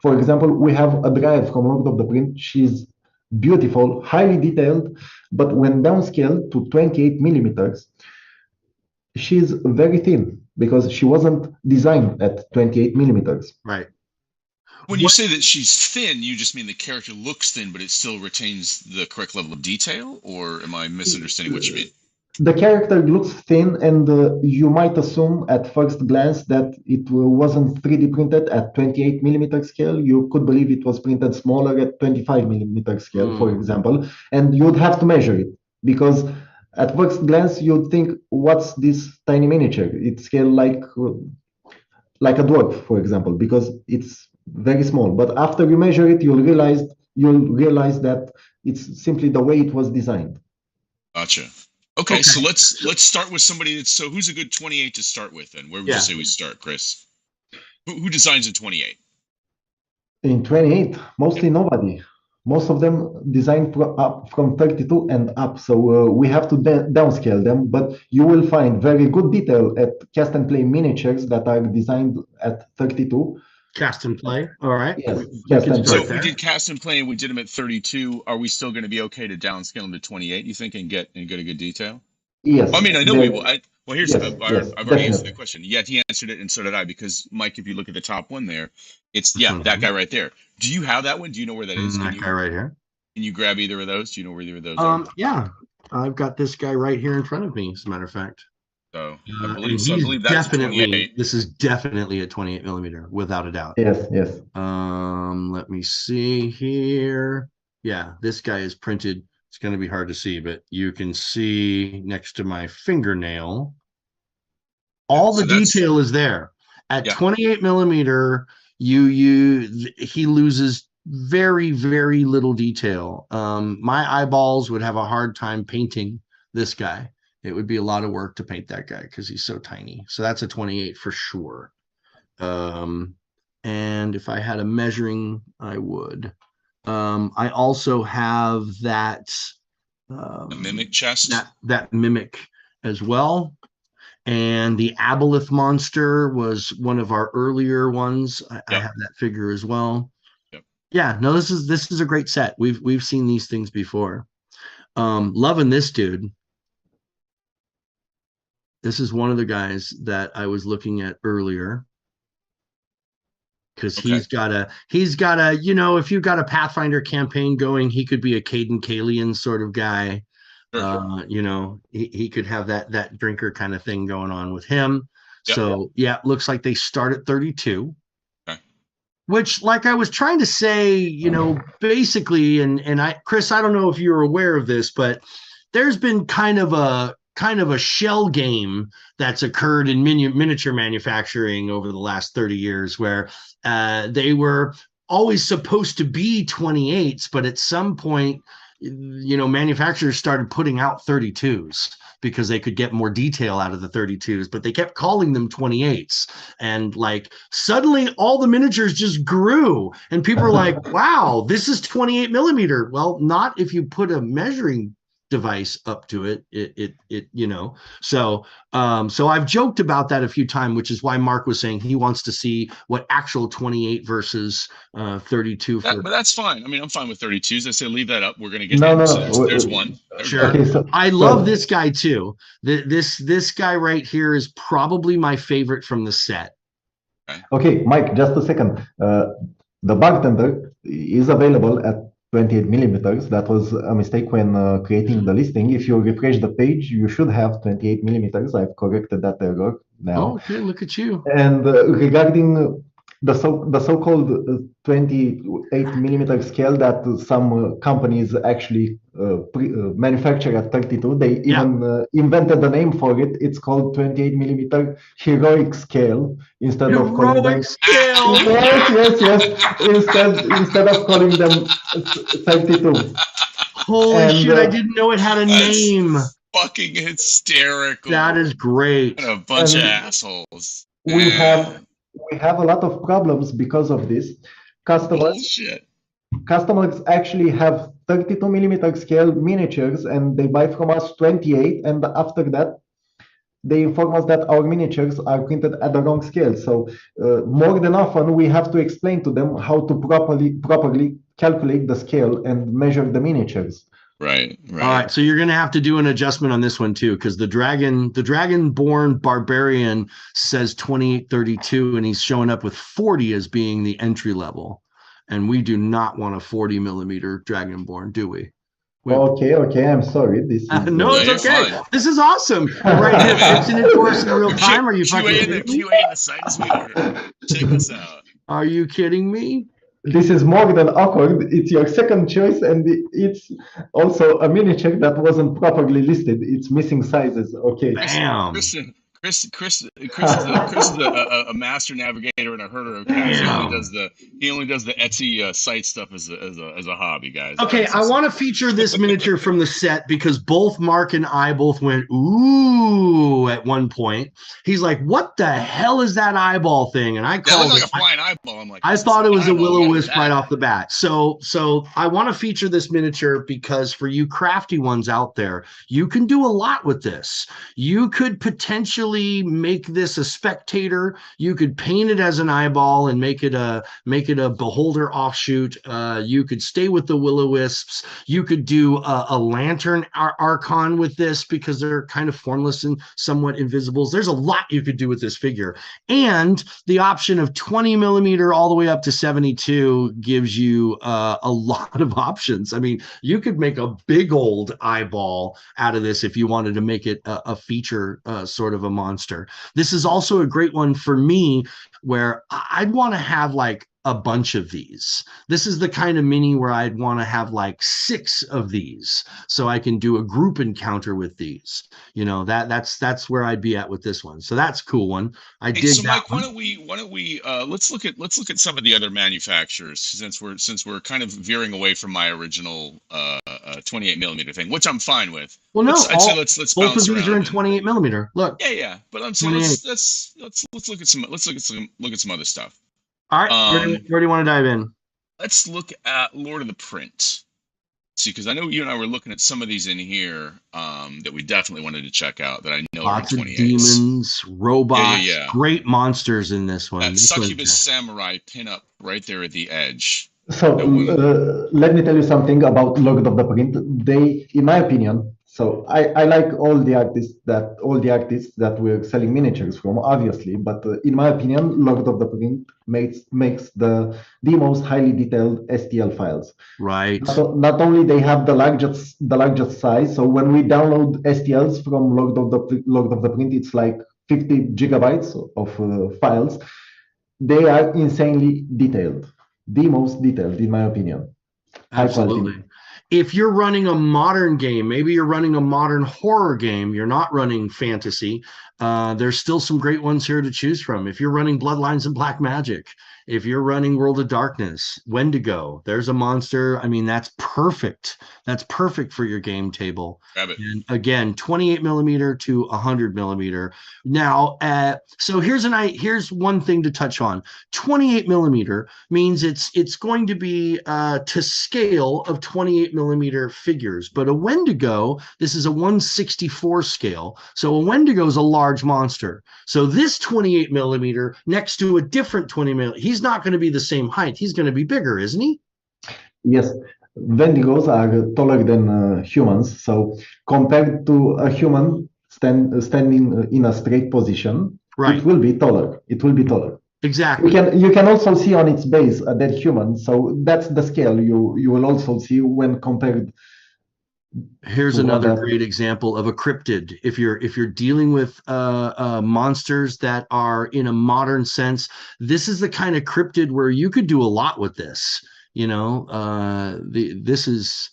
For example, we have a Dryad from World of the Print. She's beautiful, highly detailed, but when downscaled to 28 millimeters, she's very thin because she wasn't designed at 28 millimeters. Right. When you say that she's thin, you just mean the character looks thin, but it still retains the correct level of detail? Or am I misunderstanding what you mean? The character looks thin, and you might assume at first glance that it wasn't 3D printed at 28 millimeter scale. You could believe it was printed smaller at 25 millimeter scale, for example, and you'd have to measure it, because at first glance you'd think, what's this tiny miniature? It's scaled like a dwarf, for example, because it's very small. But after you measure it, you'll realize that it's simply the way it was designed. Gotcha. Okay, so let's start with somebody that's, so who's a good 28 to start with then? Where would you say we start, Chris? Who designs a 28? In 28, mostly nobody. Most of them design up from 32 and up, so we have to downscale them, but you will find very good detail at cast and play miniatures that are designed at 32. Cast and play, all right. Yes, so if we did cast and play and we did them at 32, are we still going to be okay to downscale them to 28, you think, and get a good detail? Yes. I mean, I know we will. Well, here's I've already answered the question. Yet he answered it, and so did I, because Mike, if you look at the top one there, it's that guy right there. Do you have that one? Do you know where that is? That guy right here. Can you grab either of those? Do you know where either of those are? Yeah, I've got this guy right here in front of me, as a matter of fact. So I believe that's definitely 28. This is definitely a 28 millimeter, without a doubt. Yes. Let me see here. Yeah, this guy is printed. It's going to be hard to see, but you can see next to my fingernail, all the detail is there. At 28 millimeter, he loses very, very little detail. My eyeballs would have a hard time painting this guy. It would be a lot of work to paint that guy because he's so tiny. So that's a 28 for sure. And if I had a measuring, I would. I also have that the mimic chest. That mimic as well. And the Aboleth monster was one of our earlier ones. I have that figure as well. Yeah, no, this is a great set. We've seen these things before. Loving this dude. This is one of the guys that I was looking at earlier, because he's got a, if you've got a Pathfinder campaign going, he could be a Caden Kalian sort of guy. He could have that drinker kind of thing going on with him. So looks like they start at 32. Which, like I was trying to say, basically, and Chris, I don't know if you're aware of this, but there's been kind of a shell game that's occurred in miniature manufacturing over the last 30 years, where they were always supposed to be 28s, but at some point, manufacturers started putting out 32s because they could get more detail out of the 32s, but they kept calling them 28s. And suddenly all the miniatures just grew, and people were like, wow, this is 28 millimeter. Well, not if you put a measuring device up to it, so I've joked about that a few times, which is why Mark was saying he wants to see what actual 28 versus 32 but that's fine. I mean, I'm fine with 32s. I say leave that up. We're going to get there's one. Sure. Okay, I love this guy too. This guy right here is probably my favorite from the set. Okay, Mike, just a second. The bartender is available at 28 millimeters. That was a mistake when creating the listing. If you refresh the page, you should have 28 millimeters. I've corrected that error now. Oh, okay, look at you. And regarding the so-called 28 millimeter scale that some companies actually manufacture at 32, they even invented a name for it. It's called 28 millimeter heroic scale instead of calling them scale. Yes. Instead of calling them 32. Holy And shit! I didn't know it had a That's name. fucking hysterical. That is great. What a bunch of and assholes. we have Man. we have a lot of problems because of this. Customers Bullshit. customers actually have 32 millimeter scale miniatures, and they buy from us 28, and after that they inform us that our miniatures are printed at the wrong scale. So more than often we have to explain to them how to properly calculate the scale and measure the miniatures. Right. All right, so you're gonna have to do an adjustment on this one too, because the dragonborn barbarian says 2832, and he's showing up with 40 as being the entry level, and we do not want a 40 millimeter dragonborn, do we? Okay, I'm sorry. This is no, it's okay. Fine. This is awesome. You're writing it, fixing it for us in real time. Are you fucking kidding me? QA in the site is weird. Check this out. Are you kidding me? This is more than awkward. It's your second choice, and it's also a miniature that wasn't properly listed. It's missing sizes. Okay. Bam. Chris is a master navigator and a herder of cats. He only does the Etsy site stuff as a hobby, guys. Okay, I want to feature this miniature from the set because both Mark and I both went ooh at one point. He's like, "What the hell is that eyeball thing?" And I called it like a flying eyeball. I'm like, I thought it was a Willow Wisp right off the bat. So I want to feature this miniature because for you crafty ones out there, you can do a lot with this. You could potentially make this a spectator. You could paint it as an eyeball and make it a beholder offshoot. You could stay with the Willow Wisps. You could do a lantern archon with this because they're kind of formless and somewhat invisibles. There's a lot you could do with this figure, and the option of 20 millimeter all the way up to 72 gives you a lot of options. I mean, you could make a big old eyeball out of this if you wanted to make it a feature sort of a monster. This is also a great one for me where I'd want to have like a bunch of these. This is the kind of mini where I'd want to have like 6 of these so I can do a group encounter with these. You know, that's where I'd be at with this one. So that's a cool one. So Mike, why don't we let's look at some of the other manufacturers since we're kind of veering away from my original 28 millimeter thing, which I'm fine with. Well, no, let's both of these are in 28 millimeter. Look. Yeah. But I'm saying let's look at some other stuff. All right, where do you want to dive in? Let's look at Lord of the Print. See, because I know you and I were looking at some of these in here that we definitely wanted to check out that I know lots are of demons, robots, yeah. Great monsters in this one. That succubus samurai pinup right there at the edge. So let me tell you something about Lord of the Print. They, in my opinion, so I like all the artists that we're selling miniatures from, obviously, but in my opinion, Lord of the Print makes the most highly detailed STL files. Right. Not only they have the largest size, so when we download STLs from Lord of the Print, it's like 50 gigabytes of files. They are insanely detailed. The most detailed, in my opinion. Absolutely. If you're running a modern game, maybe you're running a modern horror game, you're not running fantasy, there's still some great ones here to choose from. If you're running Bloodlines and Black Magic, if you're running World of Darkness, Wendigo, there's a monster. I mean, that's perfect. That's perfect for your game table. Grab it. And again, 28 millimeter to 100 millimeter. Now, so here's one thing to touch on. 28 millimeter means it's going to be to scale of 28 millimeter figures. But a Wendigo, this is a 1/64 scale. So a Wendigo is a large monster. So this 28 millimeter next to a different 20 millimeter, he's not going to be the same height. He's going to be bigger, isn't he? Yes. Wendigos are taller than humans. So compared to a human standing in a straight position, right, it will be taller. Exactly. You can also see on its base a dead human. So that's the scale you will also see when compared. Here's another great example of a cryptid. If you're dealing with monsters that are in a modern sense, this is the kind of cryptid where you could do a lot with this. You know, this is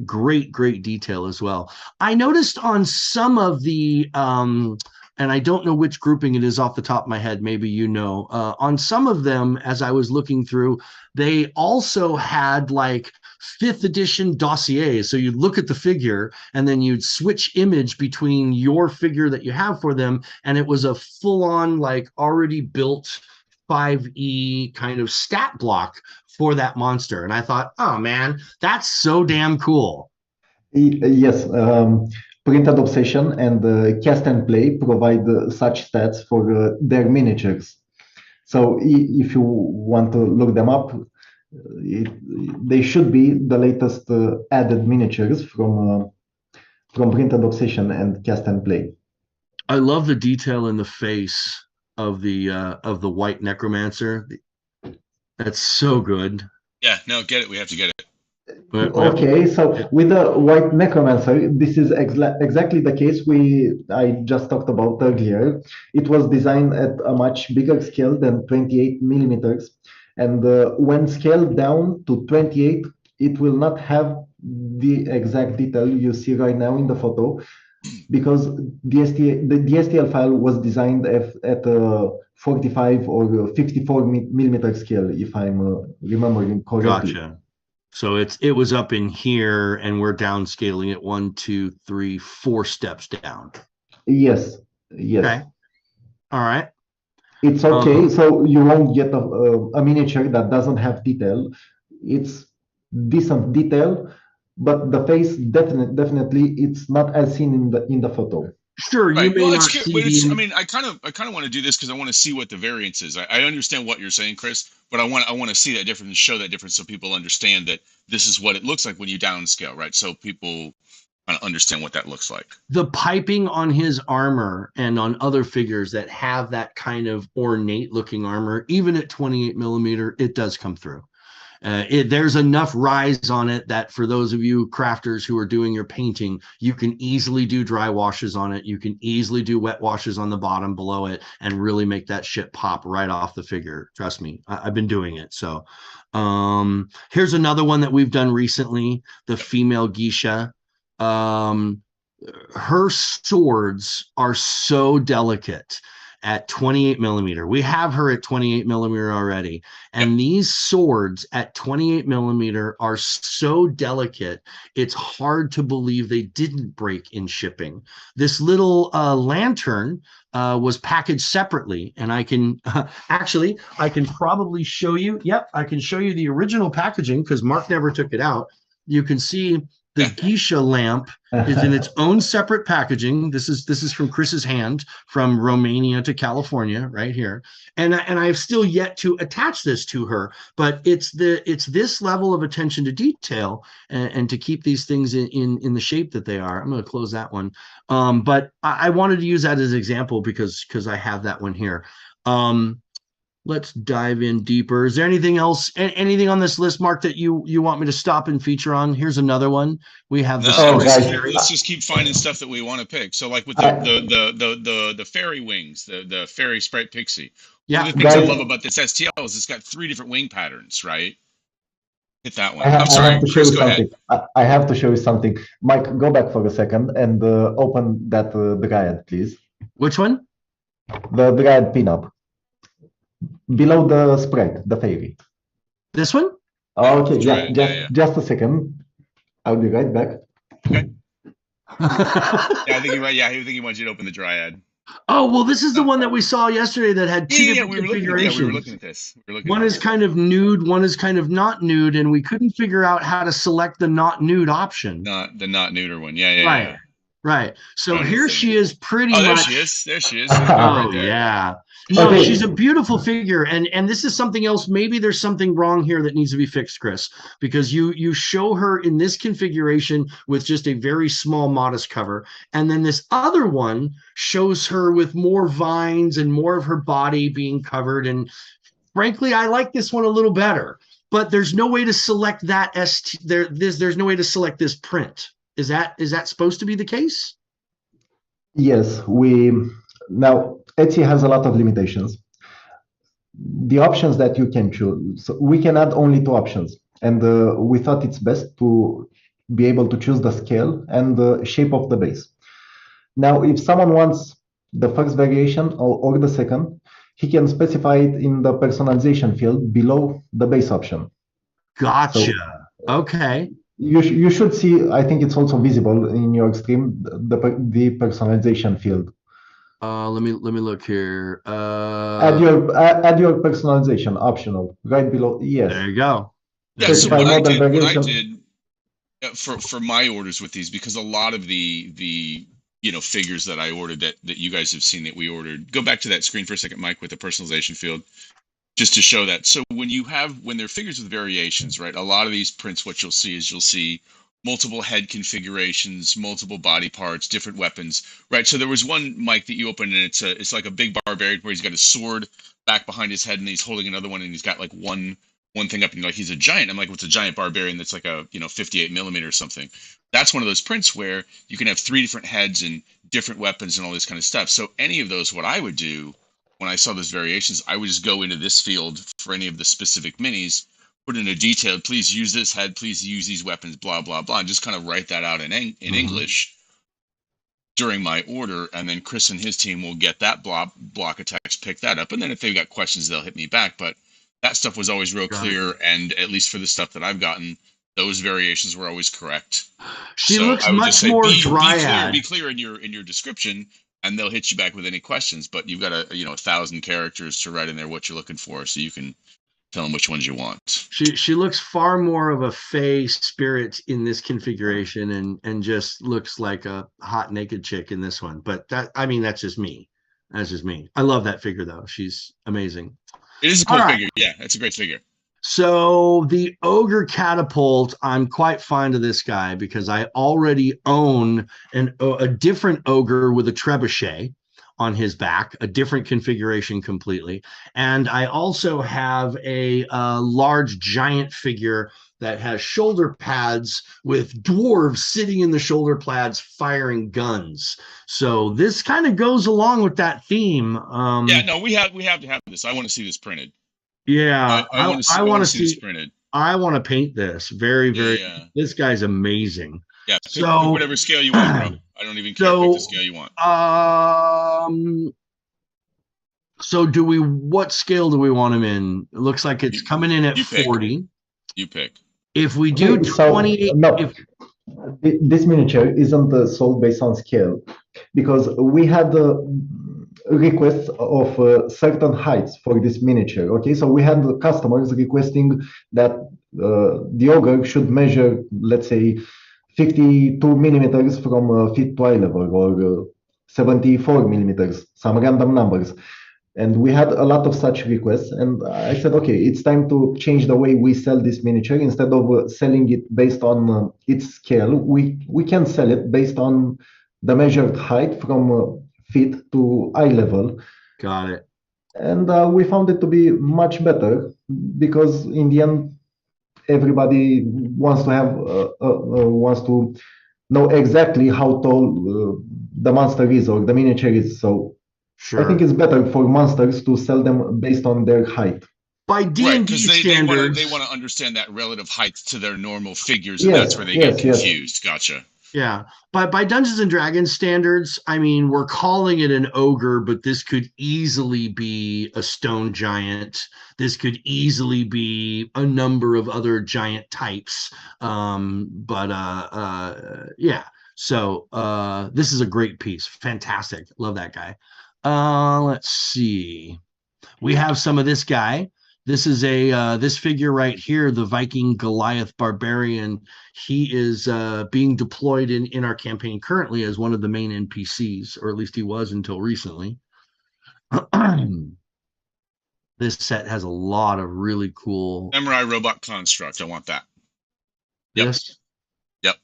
great detail as well. I noticed on some of the and I don't know which grouping it is off the top of my head. Maybe you know. On some of them, as I was looking through, they also had like fifth edition dossier. So you'd look at the figure and then you'd switch image between your figure that you have for them. And it was a full on, like already built 5e kind of stat block for that monster. And I thought, oh man, that's so damn cool. Yes, Printed Obsession and Cast and Play provide such stats for their miniatures. So if you want to look them up, they should be the latest added miniatures from Printed Obsession and Cast and Play. I love the detail in the face of the white necromancer. That's so good. Yeah, no, get it. We have to get it. Okay, so with the white necromancer, this is exactly the case I just talked about earlier. It was designed at a much bigger scale than 28 millimeters, and when scaled down to 28, it will not have the exact detail you see right now in the photo, because the STL file was designed at a 45 or 54 millimeter scale, if I'm remembering correctly. Gotcha. So it was up in here, and we're downscaling it 1, 2, 3, 4 steps down. Yes. Okay. All right. It's okay. So you won't get a miniature that doesn't have detail. It's decent detail, but the face definitely it's not as seen in the photo. Sure, right. you may not see. I mean, I kind of want to do this because I want to see what the variance is. I understand what you're saying, Chris, but I want to see that difference and show that difference so people understand that this is what it looks like when you downscale, right? So people kind of understand what that looks like. The piping on his armor and on other figures that have that kind of ornate looking armor, even at 28 millimeter, it does come through. There's enough rise on it that for those of you crafters who are doing your painting, you can easily do dry washes on it. You can easily do wet washes on the bottom below it and really make that shit pop right off the figure. Trust me, I've been doing it. So here's another one that we've done recently, the female geisha. Her swords are so delicate at 28 millimeter. We have her at 28 millimeter already. And these swords at 28 millimeter are so delicate, it's hard to believe they didn't break in shipping. This little lantern was packaged separately, and I can actually, I can probably show you. Yep, I can show you the original packaging because Mark never took it out. You can see the geisha lamp is in its own separate packaging. This is from Chris's hand from Romania to California right here. And I've still yet to attach this to her, but it's this level of attention to detail and to keep these things in the shape that they are. I'm going to close that one. But I wanted to use that as an example because I have that one here. Let's dive in deeper. Is there anything else, anything on this list, Mark, that you want me to stop and feature on? Here's another one. We have this. Let's just keep finding stuff that we want to pick. So, like with the fairy wings, the fairy sprite pixie. Yeah. One of the things I love about this STL is it's got 3 different wing patterns, right? Hit that one. I'm sorry, Chris, go ahead. I have to show you something. Mike, go back for a second and open that Dryad, please. Which one? The Dryad pinup. Below the spread, the fairy. This one? Okay, just a second. I'll be right back. Okay. I think he wants you to open the Dryad. Oh, well, this is the one that we saw yesterday that had 2 different configurations. We were looking at this. One is kind of nude, one is kind of not nude, and we couldn't figure out how to select the not nude option. The not neuter one. Yeah. Right. So here she is pretty much. There she is. Oh, yeah. No, she's a beautiful figure. And this is something else. Maybe there's something wrong here that needs to be fixed, Chris, because you show her in this configuration with just a very small, modest cover. And then this other one shows her with more vines and more of her body being covered. And frankly, I like this one a little better. But there's no way to select that. There's no way to select this print. Is that supposed to be the case? Yes, now Etsy has a lot of limitations. The options that you can choose, so we can add only 2 options, and we thought it's best to be able to choose the scale and the shape of the base. Now, if someone wants the first variation or the second, he can specify it in the personalization field below the base option. Gotcha. Okay. You should see. I think it's also visible in your stream the personalization field. Let me look here. Add your personalization optional right below. Yes, There you go. Yeah. There So you specify go. model what I variation. did for my orders with these, because a lot of the figures that I ordered that you guys have seen that we ordered, go back to that screen for a second, Mike, with the personalization field, just to show that. So when they're figures with variations, right? A lot of these prints, what you'll see multiple head configurations, multiple body parts, different weapons, right? So there was one, Mike, that you opened, and it's like a big barbarian where he's got his sword back behind his head, and he's holding another one, and he's got like one thing up, and like he's a giant. I'm like, what's a giant barbarian that's like a 58 millimeter or something? That's one of those prints where you can have 3 different heads and different weapons and all this kind of stuff. So any of those, what I would do when I saw those variations, I would just go into this field for any of the specific minis, put in a detailed, please use this head, please use these weapons, blah, blah, blah, and just kind of write that out in English during my order. And then Chris and his team will get that block of text, pick that up. And then if they've got questions, they'll hit me back. But that stuff was always real clear. And at least for the stuff that I've gotten, those variations were always correct. She looks much more dryad. Be clear in your description, and they'll hit you back with any questions. But you've got 1,000 characters to write in there what you're looking for, so you can tell them which ones you want. She looks far more of a fey spirit in this configuration, and just looks like a hot naked chick in this one. But that's just me. That's just me. I love that figure though. She's amazing. It is a cool figure. Yeah, it's a great figure. So the Ogre Catapult, I'm quite fond of this guy because I already own a different Ogre with a trebuchet on his back, a different configuration completely. And I also have a large giant figure that has shoulder pads with dwarves sitting in the shoulder pads firing guns. So this kind of goes along with that theme. Yeah, no, we have to have this. I want to see this printed. Yeah, I want to see this printed. I want to paint this. Very. Yeah. This guy's amazing. Yeah, pick whatever scale you want, bro. I don't even care. Pick the scale you want. So what scale do we want him in? It looks like it's coming in at 40. You pick. If we do 28, this miniature isn't sold based on scale, because we had requests of certain heights for this miniature. Okay, so we had the customers requesting that the ogre should measure, let's say, 52 millimeters from feet to eye level, or 74 millimeters, some random numbers. And we had a lot of such requests, and I said, okay, it's time to change the way we sell this miniature. Instead of selling it based on its scale, we can sell it based on the measured height from feet to eye level. Got it. And we found it to be much better, because in the end, everybody wants to know exactly how tall the monster is or the miniature is. So sure. I think it's better for monsters to sell them based on their height. By D&D standards, they want to understand that relative height to their normal figures, and that's where they get confused. Gotcha. Yeah, but by Dungeons and Dragons standards, I mean, we're calling it an ogre, but this could easily be a stone giant. This could easily be a number of other giant types. Yeah. So this is a great piece. Fantastic. Love that guy. Let's see. We have some of this guy. This is this figure right here, the Viking Goliath Barbarian. He is being deployed in our campaign currently as one of the main NPCs, or at least he was until recently. This set has a lot of really cool Samurai Robot Construct. I want that. Yes. Yep.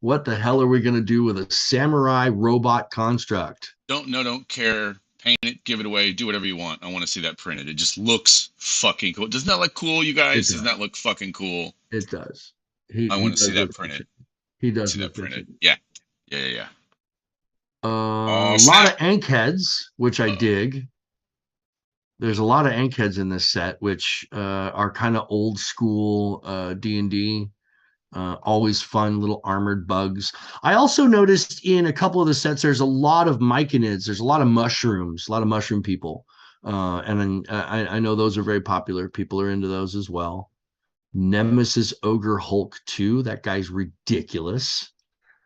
What the hell are we going to do with a Samurai Robot Construct? Don't care. Paint it, give it away, do whatever you want. I want to see that printed. It just looks fucking cool. Doesn't that look cool, you guys? Doesn't that look fucking cool? It does. I want to see that printed. He does see that printed. Yeah. A lot of Ankh heads, which I dig. There's a lot of Ankh heads in this set, which are kind of old school D&D. Always fun little armored bugs. I also noticed in a couple of the sets there's a lot of myconids. There's a lot of mushrooms, a lot of mushroom people, and I know those are very popular. People are into those as well. Nemesis Ogre Hulk 2. That guy's ridiculous.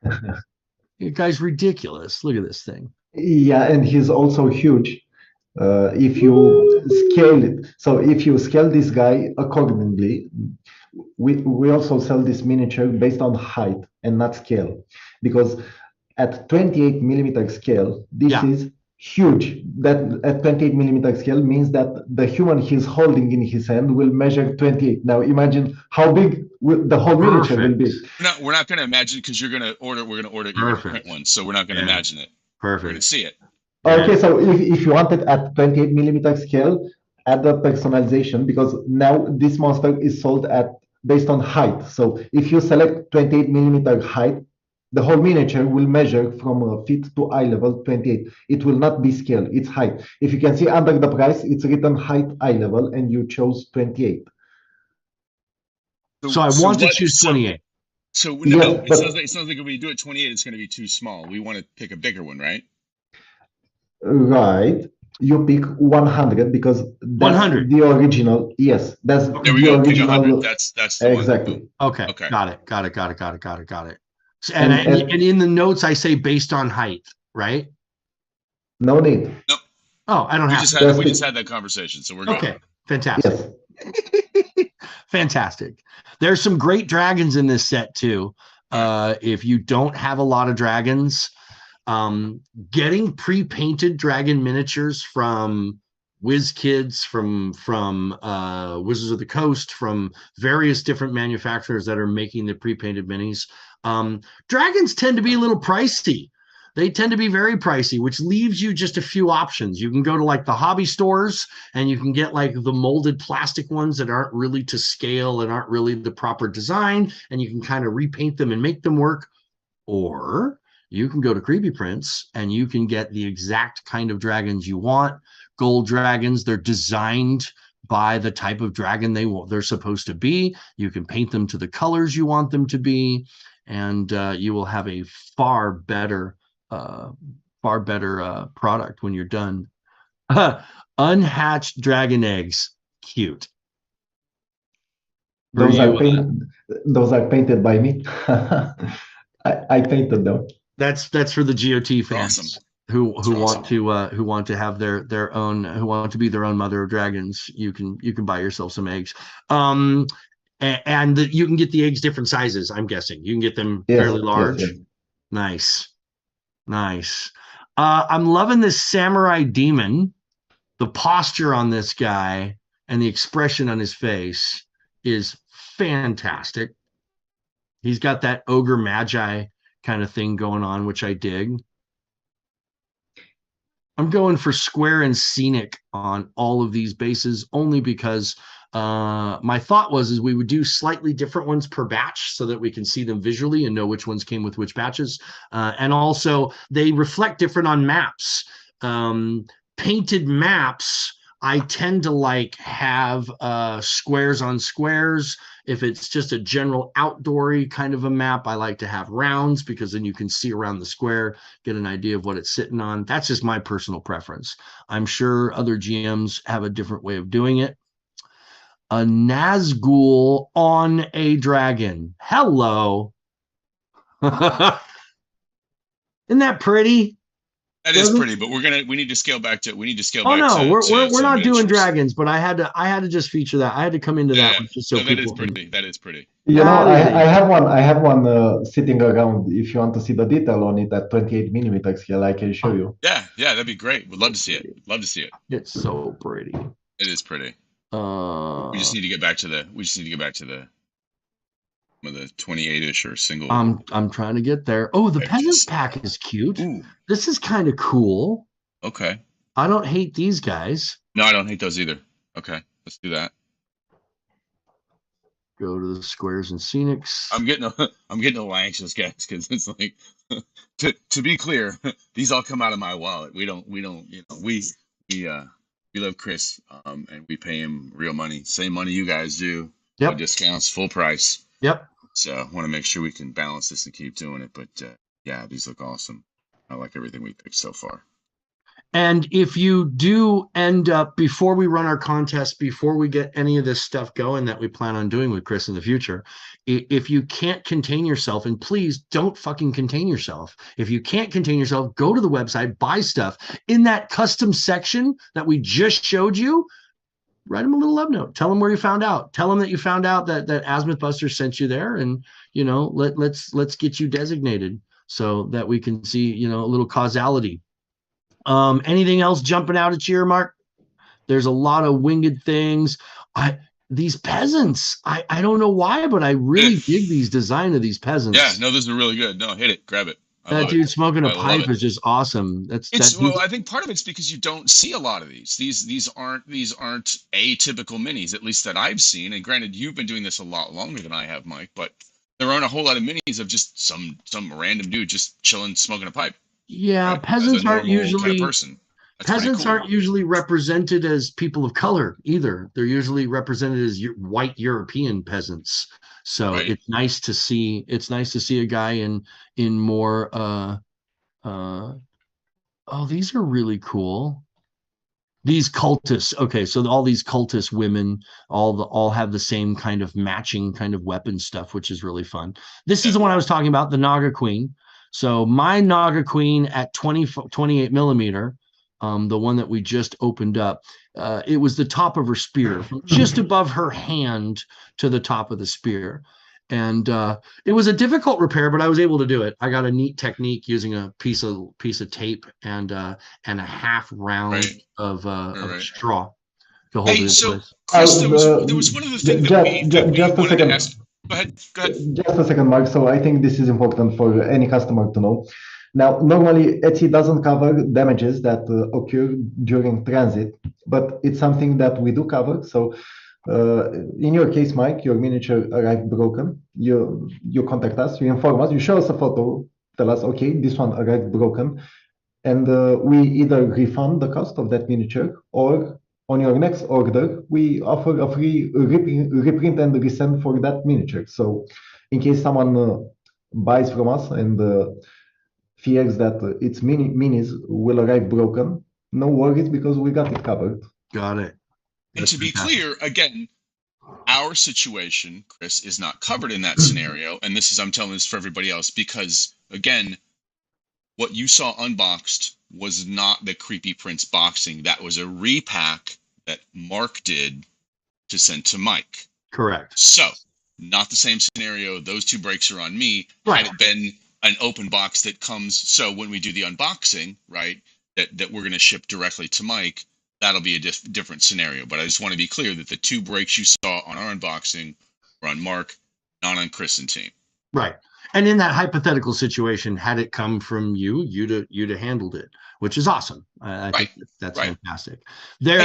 That guy's ridiculous. Look at this thing. Yeah, and he's also huge. If you scale it, so if you scale this guy accordingly, we also sell this miniature based on height and not scale, because at 28 millimeter scale, this is huge. That at 28 millimeter scale means that the human he's holding in his hand will measure 28. Now imagine how big the whole miniature will be. We're not going to imagine, because we're going to order it, you're going to print one, so we're not going to imagine it. Perfect. We're going to see it. Okay, so if you want it at 28 millimeter scale, add the personalization, because now this monster is sold at based on height. So if you select 28 millimeter height, the whole miniature will measure from feet to eye level 28. It will not be scale, it's height. If you can see under the price, it's written height, eye level, and you chose 28. So I want to choose 28. So no, it sounds like if we do it 28, it's going to be too small. We want to pick a bigger one, right? Right. You pick 100 because that's 100. the original. Yes, that's there we go. Pick 100. That's the exactly. One. Okay. Got it. And in the notes, I say based on height, right? No need. No. Oh, I don't have to. We just had that conversation, so we're good. Okay. Fantastic. Yes. Fantastic. There's some great dragons in this set too. If you don't have a lot of dragons, getting pre-painted dragon miniatures from WizKids, from Wizards of the Coast, from various different manufacturers that are making the pre-painted minis. Dragons tend to be a little pricey. They tend to be very pricey, which leaves you just a few options. You can go to like the hobby stores and you can get like the molded plastic ones that aren't really to scale and aren't really the proper design, and you can kind of repaint them and make them work. Or you can go to Creepy Prints and you can get the exact kind of dragons you want. Gold dragons, they're designed by the type of dragon they're supposed to be. You can paint them to the colors you want them to be, and you will have a far better product when you're done. Unhatched dragon eggs, cute. Those are painted by me. I painted them. That's for the GOT fans. Awesome. Who want to have their own, who want to be their own mother of dragons. You can buy yourself some eggs. And you can get the eggs different sizes. I'm guessing you can get them fairly large. Yes. Nice. I'm loving this samurai demon. The posture on this guy and the expression on his face is fantastic. He's got that ogre magi kind of thing going on, which I dig. I'm going for square and scenic on all of these bases, only because my thought was we would do slightly different ones per batch so that we can see them visually and know which ones came with which batches. And also they reflect different on maps. Painted maps, I tend to like have squares on squares. If it's just a general outdoory kind of a map, I like to have rounds, because then you can see around the square, get an idea of what it's sitting on. That's just my personal preference. I'm sure other GMs have a different way of doing it. A Nazgul on a dragon. Hello. Isn't that pretty? That is pretty, but we need to scale back to. Oh no, we're not doing dragons, but I had to just feature that. I had to come into that one just so that is pretty. That is pretty. You know, I have one sitting around. If you want to see the detail on it at 28 millimeter scale, I can show you. Yeah, that'd be great. Would love to see it. It's so pretty. It is pretty. We just need to get back to the 28-ish or single. I'm trying to get there. Oh, the peasant pack is cute. Ooh. This is kind of cool. Okay. I don't hate these guys. No, I don't hate those either. Okay, let's do that. Go to the squares and scenics. I'm getting a little anxious, guys, because it's like to be clear, these all come out of my wallet. We love Chris, and we pay him real money, same money you guys do. Yep. No discounts, full price. Yep. So I want to make sure we can balance this and keep doing it. But yeah, these look awesome. I like everything we picked so far. And if you do end up, before we run our contest, before we get any of this stuff going that we plan on doing with Chris in the future, if you can't contain yourself, and please don't fucking contain yourself. If you can't contain yourself, go to the website, buy stuff. In that custom section that we just showed you, write them a little love note. Tell them where you found out. Tell them that you found out that Azmyth Busters sent you there, and let's get you designated so that we can see a little causality. Anything else jumping out at you, Mark? There's a lot of winged things. These peasants, I don't know why, but I really dig these design of these peasants. Yeah, no, those are really good. No, hit it, grab it. That dude smoking a pipe is just awesome. Well, I think part of it's because you don't see a lot of these. These aren't atypical minis, at least that I've seen. And granted, you've been doing this a lot longer than I have, Mike, but there aren't a whole lot of minis of just some random dude just chilling, smoking a pipe. Yeah, right? Peasants aren't usually peasants cool. aren't usually represented as people of color either. They're usually represented as white European peasants. So it's nice to see. It's nice to see a guy in more. Oh, these are really cool. These cultists. Okay, so all these cultist women all have the same kind of matching kind of weapon stuff, which is really fun. This is the one I was talking about, the Naga Queen. So my Naga Queen at 28 millimeter. The one that we just opened up, it was the top of her spear, from just above her hand to the top of the spear. And it was a difficult repair, but I was able to do it. I got a neat technique using a piece of tape and a half round of straw to hold it in place. Chris, there was one of the things that we wanted to ask. Go ahead. Just a second, Mark. So I think this is important for any customer to know. Now, normally Etsy doesn't cover damages that occur during transit, but it's something that we do cover. So in your case, Mike, your miniature arrived broken. You contact us, you inform us, you show us a photo, tell us, okay, this one arrived broken. And we either refund the cost of that miniature, or on your next order, we offer a free reprint and resend for that miniature. So in case someone buys from us and fears that its minis will arrive broken, no worries, because we got it covered. Got it. And to be clear, again, our situation, Chris, is not covered in that scenario. And I'm telling this for everybody else, because again, what you saw unboxed was not the Creepy Prince boxing. That was a repack that Mark did to send to Mike. Correct. So, not the same scenario. Those two breaks are on me. Right. Had it been an open box that comes, so when we do the unboxing, right, that we're going to ship directly to Mike, that'll be a different scenario. But I just want to be clear that the two breaks you saw on our unboxing were on Mark, not on Chris and team. Right. And in that hypothetical situation, had it come from you'd have handled it, which is awesome. I think that's fantastic. Go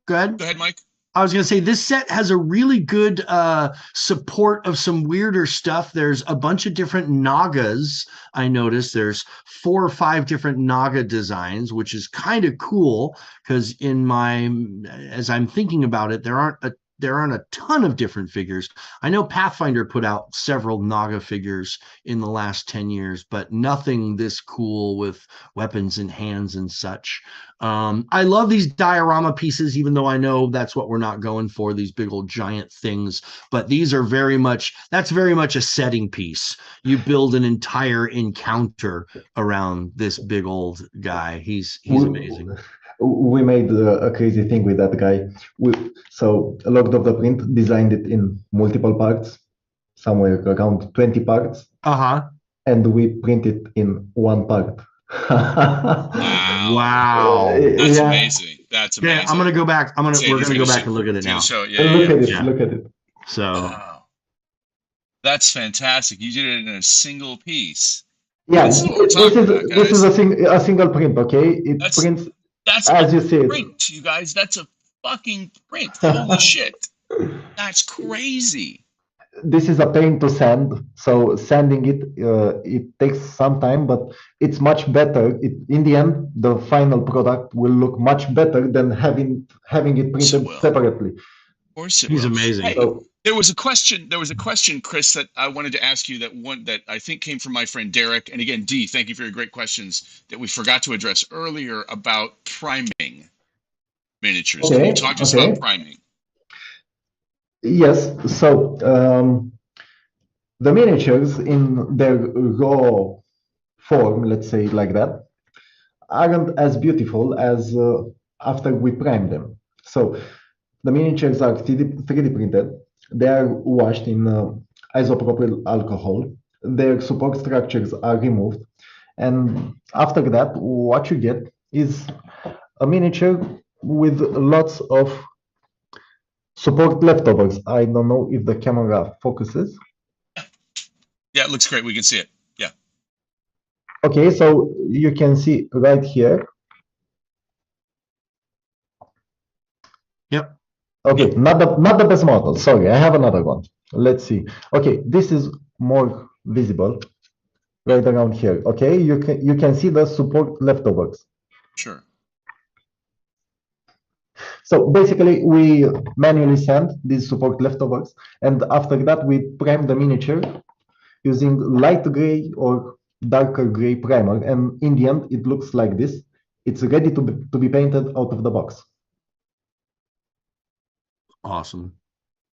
ahead, Mike. I was going to say, this set has a really good support of some weirder stuff. There's a bunch of different Nagas. I noticed there's 4 or 5 different Naga designs, which is kind of cool, because as I'm thinking about it, there aren't a ton of different figures. I know Pathfinder put out several Naga figures in the last 10 years, but nothing this cool with weapons in hands and such. I love these diorama pieces, even though I know that's what we're not going for, these big old giant things. But these are very much a setting piece. You build an entire encounter around this big old guy. He's amazing. We made a crazy thing with that guy. So Locked of the Print designed it in multiple parts, somewhere around 20 parts. And we print it in one part. Wow. That's amazing. That's amazing. Yeah, I'm gonna go back. We're gonna go back and look at it now. Look at it. So that's fantastic. You did it in a single piece. Yeah, this is a single print, okay? Prints. That's as you see print, you guys. That's a fucking print. Holy shit. That's crazy. This is a pain to sand. So sanding it takes some time, but it's much better. In the end, the final product will look much better than having it printed separately. Of course it He's amazing. Hey, There was a question. There was a question, Chris, that I wanted to ask you. That I think came from my friend Derek. And again, D, thank you for your great questions that we forgot to address earlier about priming miniatures. Can you Okay, talk to us about okay. priming? Yes. So the miniatures in their raw form, let's say it like that, aren't as beautiful as after we prime them. So the miniatures are 3D printed. They are washed in isopropyl alcohol. Their support structures are removed. And after that, what you get is a miniature with lots of support leftovers. I don't know if the camera focuses. Yeah, it looks great. We can see it. Yeah. Okay, so you can see right here. Yep. Okay, not the best model. Sorry, I have another one. Let's see. Okay, this is more visible right around here. Okay, you can see the support leftovers. Sure. So basically, we manually send these support leftovers, and after that, we prime the miniature using light gray or darker gray primer. And in the end, it looks like this. It's ready to be painted out of the box. Awesome.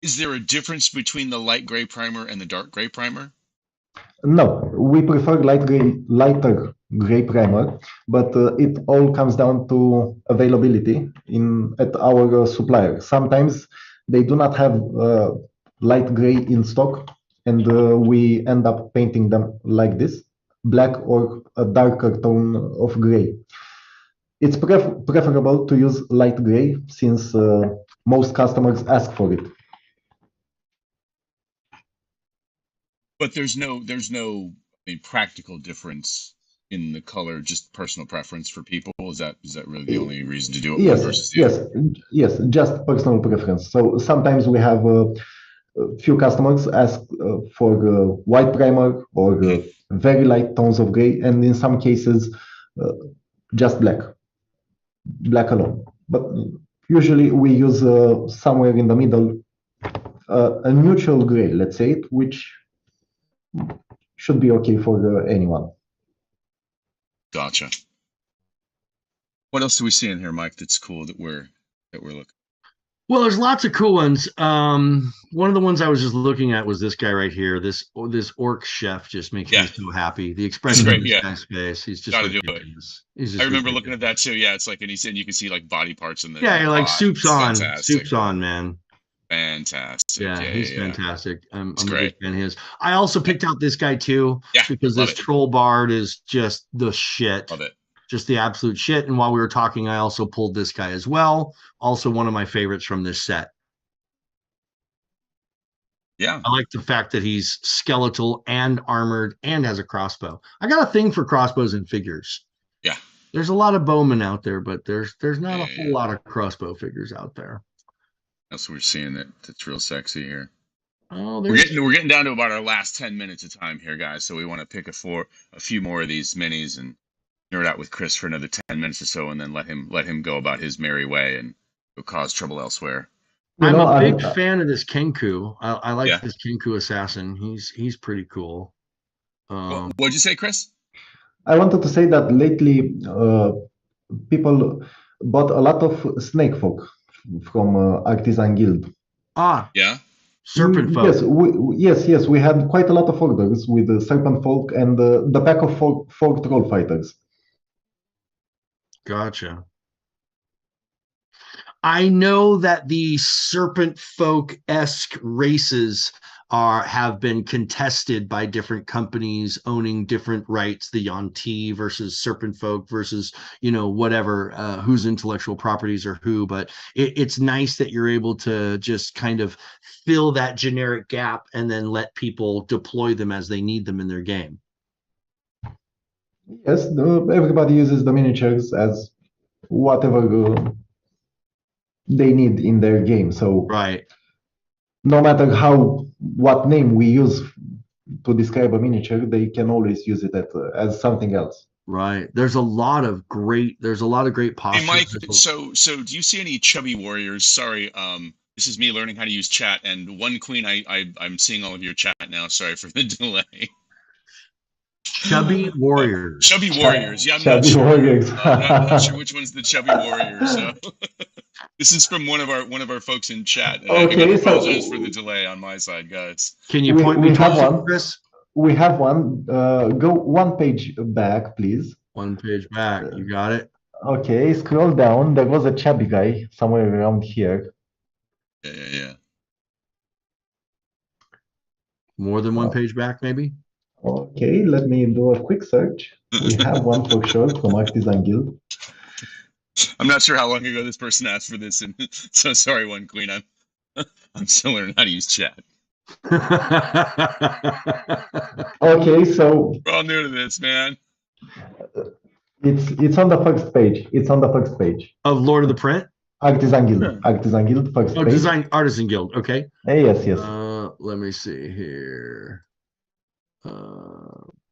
Is there a difference between the light gray primer and the dark gray primer? No, we prefer lighter gray primer, but it all comes down to availability at our supplier. Sometimes they do not have light gray in stock, and we end up painting them like this, black or a darker tone of gray. It's preferable to use light gray since most customers ask for it. But there's no, I mean, practical difference in the color, just personal preference for people. Is that really the only reason to do it? Yes, one versus the other? yes, just personal preference. So sometimes we have a few customers ask for white primer or very light tones of gray, and in some cases, just black alone. But usually we use somewhere in the middle, a neutral gray, let's say it, which should be okay for anyone. Gotcha. What else do we see in here, Mike, that's cool that we're looking? Well, there's lots of cool ones. One of the ones I was just looking at was this guy right here. This orc chef just makes me so happy. The expression on this guy's face, he's just ridiculous. I remember looking at that too. Yeah, it's like, and he said you can see like body parts in the you're like soup's on, fantastic. soup's on, man. Fantastic. Yeah, he's fantastic. I'm a great. big fan of his. I also picked out this guy too, because this troll bard is just the shit. Love it. Just the absolute shit. And while we were talking, I also pulled this guy as well. Also one of my favorites from this set. Yeah. I like the fact that he's skeletal and armored and has a crossbow. I got a thing for crossbows and figures. Yeah. There's a lot of bowmen out there, but there's not a whole lot of crossbow figures out there. That's what we're seeing that's real sexy here. Oh, we're getting down to about our last 10 minutes of time here, guys. So we want to pick a few more of these minis and nerd out with Chris for another 10 minutes or so, and then let him go about his merry way and go cause trouble elsewhere. I'm a big fan of this Kenku. I like this Kenku assassin. He's pretty cool. What'd you say, Chris? I wanted to say that lately people bought a lot of snake folk from Artisan Guild. Yeah. Serpent folk. Yes, we had quite a lot of orders with the serpent folk and the pack of folk troll fighters. Gotcha. I know that the serpent folk-esque races have been contested by different companies owning different rights, the Yuan-Ti versus serpent folk versus, whatever, whose intellectual properties are who. But it's nice that you're able to just kind of fill that generic gap and then let people deploy them as they need them in their game. Yes, everybody uses the miniatures as whatever they need in their game. So no matter what name we use to describe a miniature, they can always use it as something else. Right. There's a lot of great postures. Hey, Mike, so do you see any chubby warriors? Sorry, This is me learning how to use chat. And one queen, I'm seeing all of your chat now. Sorry for the delay. Chubby Warriors. Chubby Warriors. Yeah, I'm not Chubby sure. Warriors. I'm not sure which one's the Chubby Warriors. So. This is from one of our folks in chat. And I gotta apologize for the delay on my side, guys. Can you point me towards it, Chris? We have one. Go one page back, please. One page back. You got it. Okay, scroll down. There was a chubby guy somewhere around here. Yeah. More than one page back, maybe? Okay, let me do a quick search. We have one for sure from Artisan Guild. I'm not sure how long ago this person asked for this, and so sorry, One Queen. I'm still learning how to use chat. Okay, so we're all new to this, man. It's on the first page. It's on the first page. Of Lord of the Print? Artisan Guild. Artisan Guild, first page. Artisan Guild, okay. Yes. Let me see here.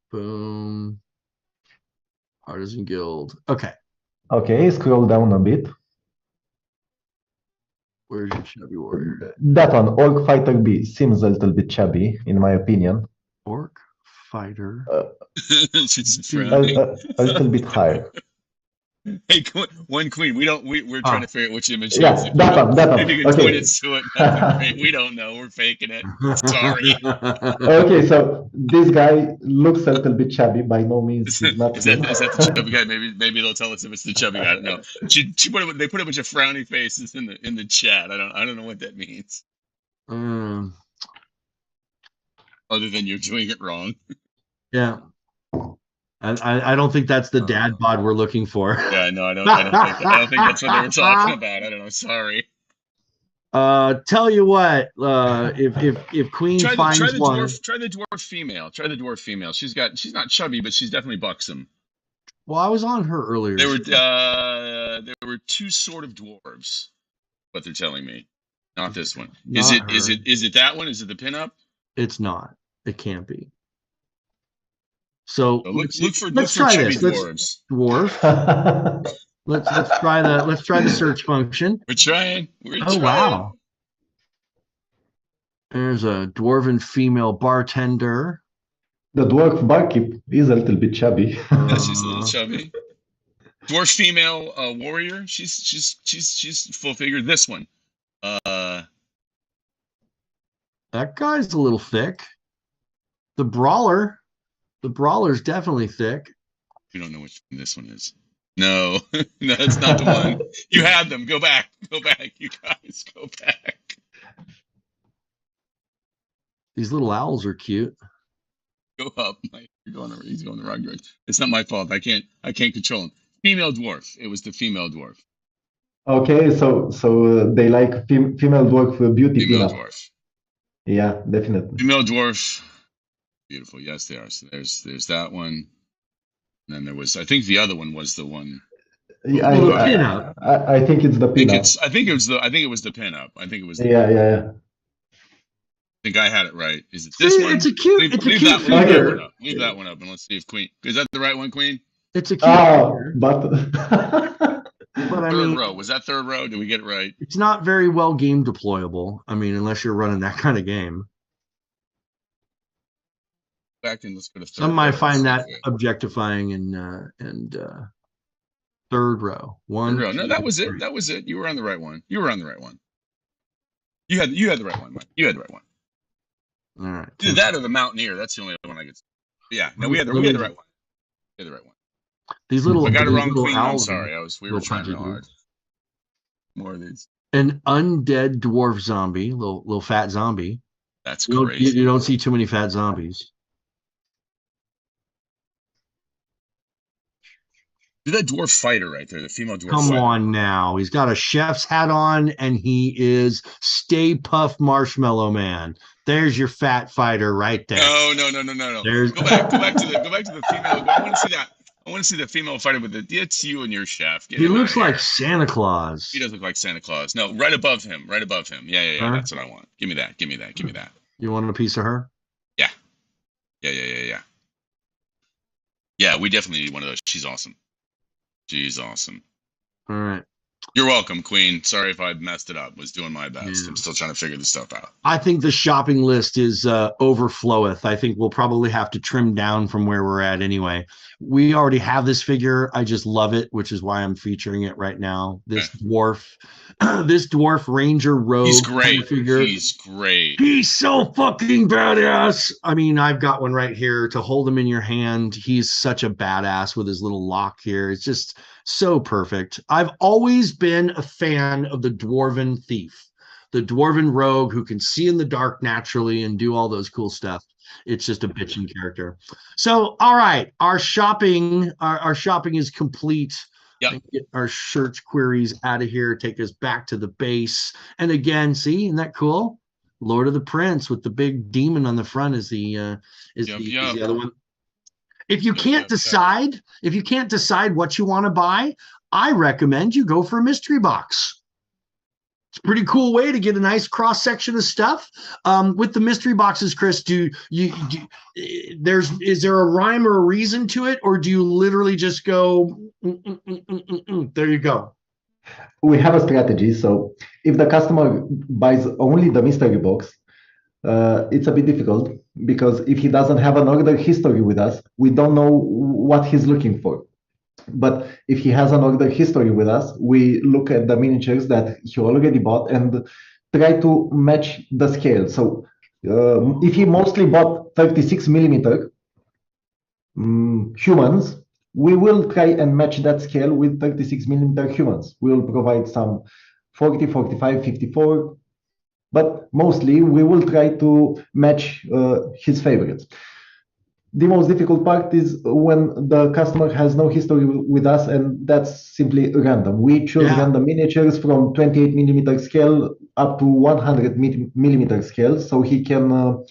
Boom. Artisan Guild. Okay. Okay, scroll down a bit. Where's your chubby warrior? That one, Orc Fighter B, seems a little bit chubby, in my opinion. Orc Fighter. A little bit higher. Hey, One Queen. We're trying to figure out which image. Yeah, that one. If you can point it to it, that'd be great. We don't know. We're faking it. Sorry. Okay, so this guy looks a little bit chubby. By no means, he's not. Is that the chubby guy? Maybe they'll tell us if it's the chubby guy. I don't know. They put a bunch of frowny faces in the chat. I don't know what that means. Other than you're doing it wrong. Yeah. I don't think that's the dad bod we're looking for. Yeah, no, I don't think that's what they were talking about. I don't know. Sorry. Tell you what, if Queen finds one, try the dwarf female. Try the dwarf female. She's not chubby, but she's definitely buxom. Well, I was on her earlier. There were two sort of dwarves. What they're telling me, not this one. Is it that one? Is it the pinup? It's not. It can't be. So let's try chubby this. Dwarves. Let's try the search function. We're trying. Wow. There's a dwarven female bartender. The dwarf barkeep is a little bit chubby. Yeah, she's a little chubby. Dwarf female warrior. She's full figure. This one. That guy's a little thick. The brawler's definitely thick. We don't know which one this one is. No, that's not the one. You had them. Go back. You guys, go back. These little owls are cute. Go up. He's going the wrong direction. It's not my fault. I can't control him. Female dwarf. It was the female dwarf. Okay, so they like female dwarf beauty. Female dwarf. Yeah, definitely. Female dwarf. Beautiful. Yes, they are. So there's that one. And then there was, I think the other one was the one. Yeah, I think it's the pinup. I think it was the pinup. I think it was. Yeah. I think I had it right. Is it this one? It's a cute. Leave that one up, and let's see if Queen. Is that the right one, Queen? It's a cute. But I mean, third row. Was that third row? Did we get it right? It's not very well game deployable. I mean, unless you're running that kind of game. Back in, let's go to third. Some might find that objectifying and third row. Third row. No, that was it. That was it. You were on the right one. You had the right one, Mike. You had the right one. All right. Either that or the Mountaineer. That's the only other one I could. Yeah. No, we had the right one. We had the right one. These little. I got it wrong, Queen. I'm sorry. We were trying real hard. More of these. An undead dwarf zombie, little fat zombie. That's crazy. You don't see too many fat zombies. Do that dwarf fighter right there, the female dwarf Come fighter. on now. He's got a chef's hat on, and he is Stay Puft Marshmallow Man. There's your fat fighter right there. No. Go back to the female. I want to see that. I want to see the female fighter with the. It's you and your chef. He looks like Santa Claus. He does look like Santa Claus. No, right above him. Yeah. Huh? That's what I want. Give me that. You want a piece of her? Yeah. Yeah, we definitely need one of those. She's awesome. All right. You're welcome, Queen. Sorry if I messed it up. Was doing my best. Yeah. I'm still trying to figure this stuff out. I think the shopping list is overfloweth. I think we'll probably have to trim down from where we're at anyway. We already have this figure. I just love it, which is why I'm featuring it right now. Okay. This dwarf, this dwarf ranger He's rogue kind great. of figure. He's great. He's so fucking badass. I mean, I've got one right here to hold him in your hand. He's such a badass with his little lock here. It's just so perfect. I've always been a fan of the dwarven thief, the dwarven rogue who can see in the dark naturally and do all those cool stuff. It's just a bitchin' character. So, all right, our shopping is complete. Yep. Get our search queries out of here, take us back to the base. And again, see, isn't that cool? Lord of the Prince with the big demon on the front is the is the other one. If you can't decide, if you can't decide what you want to buy, I recommend you go for a mystery box. It's a pretty cool way to get a nice cross section of stuff. With the mystery boxes, Chris, is there a rhyme or a reason to it, or do you literally just go there you go? We have a strategy. So if the customer buys only the mystery box, it's a bit difficult because if he doesn't have an order history with us, we don't know what he's looking for. But if he has an order history with us, we look at the miniatures that he already bought and try to match the scale. So if he mostly bought 36 millimeter humans, we will try and match that scale with 36 millimeter humans. We will provide some 40, 45, 54, but mostly we will try to match his favorites. The most difficult part is when the customer has no history with us, and that's simply random. We choose random miniatures from 28 millimeter scale up to 100 millimeter scale, so he can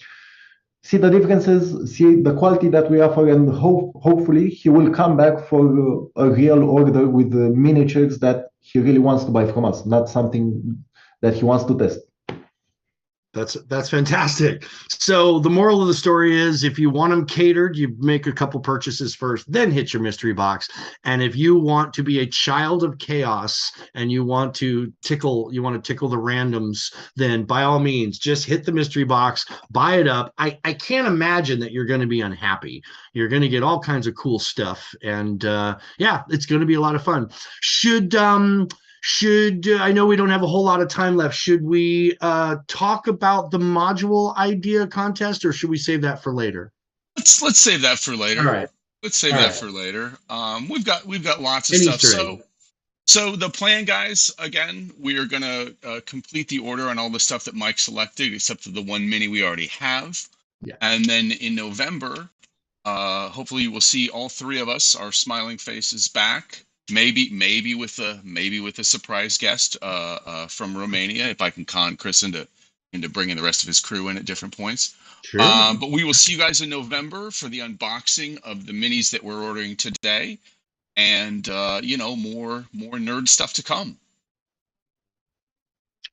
see the differences, see the quality that we offer, and hopefully he will come back for a real order with the miniatures that he really wants to buy from us, not something that he wants to test. That's fantastic. So the moral of the story is if you want them catered, you make a couple purchases first, then hit your mystery box. And if you want to be a child of chaos and you want to tickle the randoms, then by all means, just hit the mystery box, buy it up. I can't imagine that you're going to be unhappy. You're going to get all kinds of cool stuff. And it's going to be a lot of fun. I know we don't have a whole lot of time left. Should we talk about the module idea contest, or should we save that for later? Let's save that for later. All right. Let's save that for later. We've got lots of stuff. So the plan, guys, again, we are gonna complete the order on all the stuff that Mike selected, except for the one mini we already have. Yeah. And then in November, hopefully you will see all three of us, our smiling faces back. Maybe with a surprise guest from Romania, if I can con Chris into bringing the rest of his crew in at different points. Sure. But we will see you guys in November for the unboxing of the minis that we're ordering today, and more nerd stuff to come.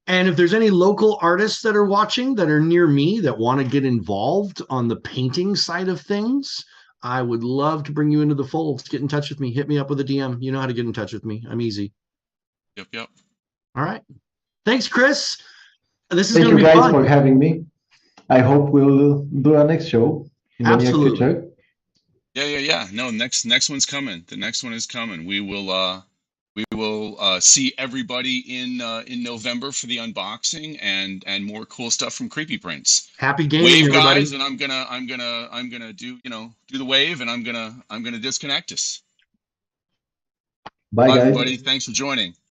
And if there's any local artists that are watching that are near me that want to get involved on the painting side of things, I would love to bring you into the fold. Get in touch with me. Hit me up with a DM. You know how to get in touch with me. I'm easy. Yep. All right. Thanks, Chris. This is going to be fun. Thank you guys for having me. I hope we'll do our next show in the near future. Yeah. No, next one's coming. The next one is coming. We will see everybody in November for the unboxing and more cool stuff from Creepy Prince. Happy gaming, wave, everybody. Guys, and I'm gonna do the wave, and I'm gonna disconnect us. Bye, guys. Everybody. Thanks for joining.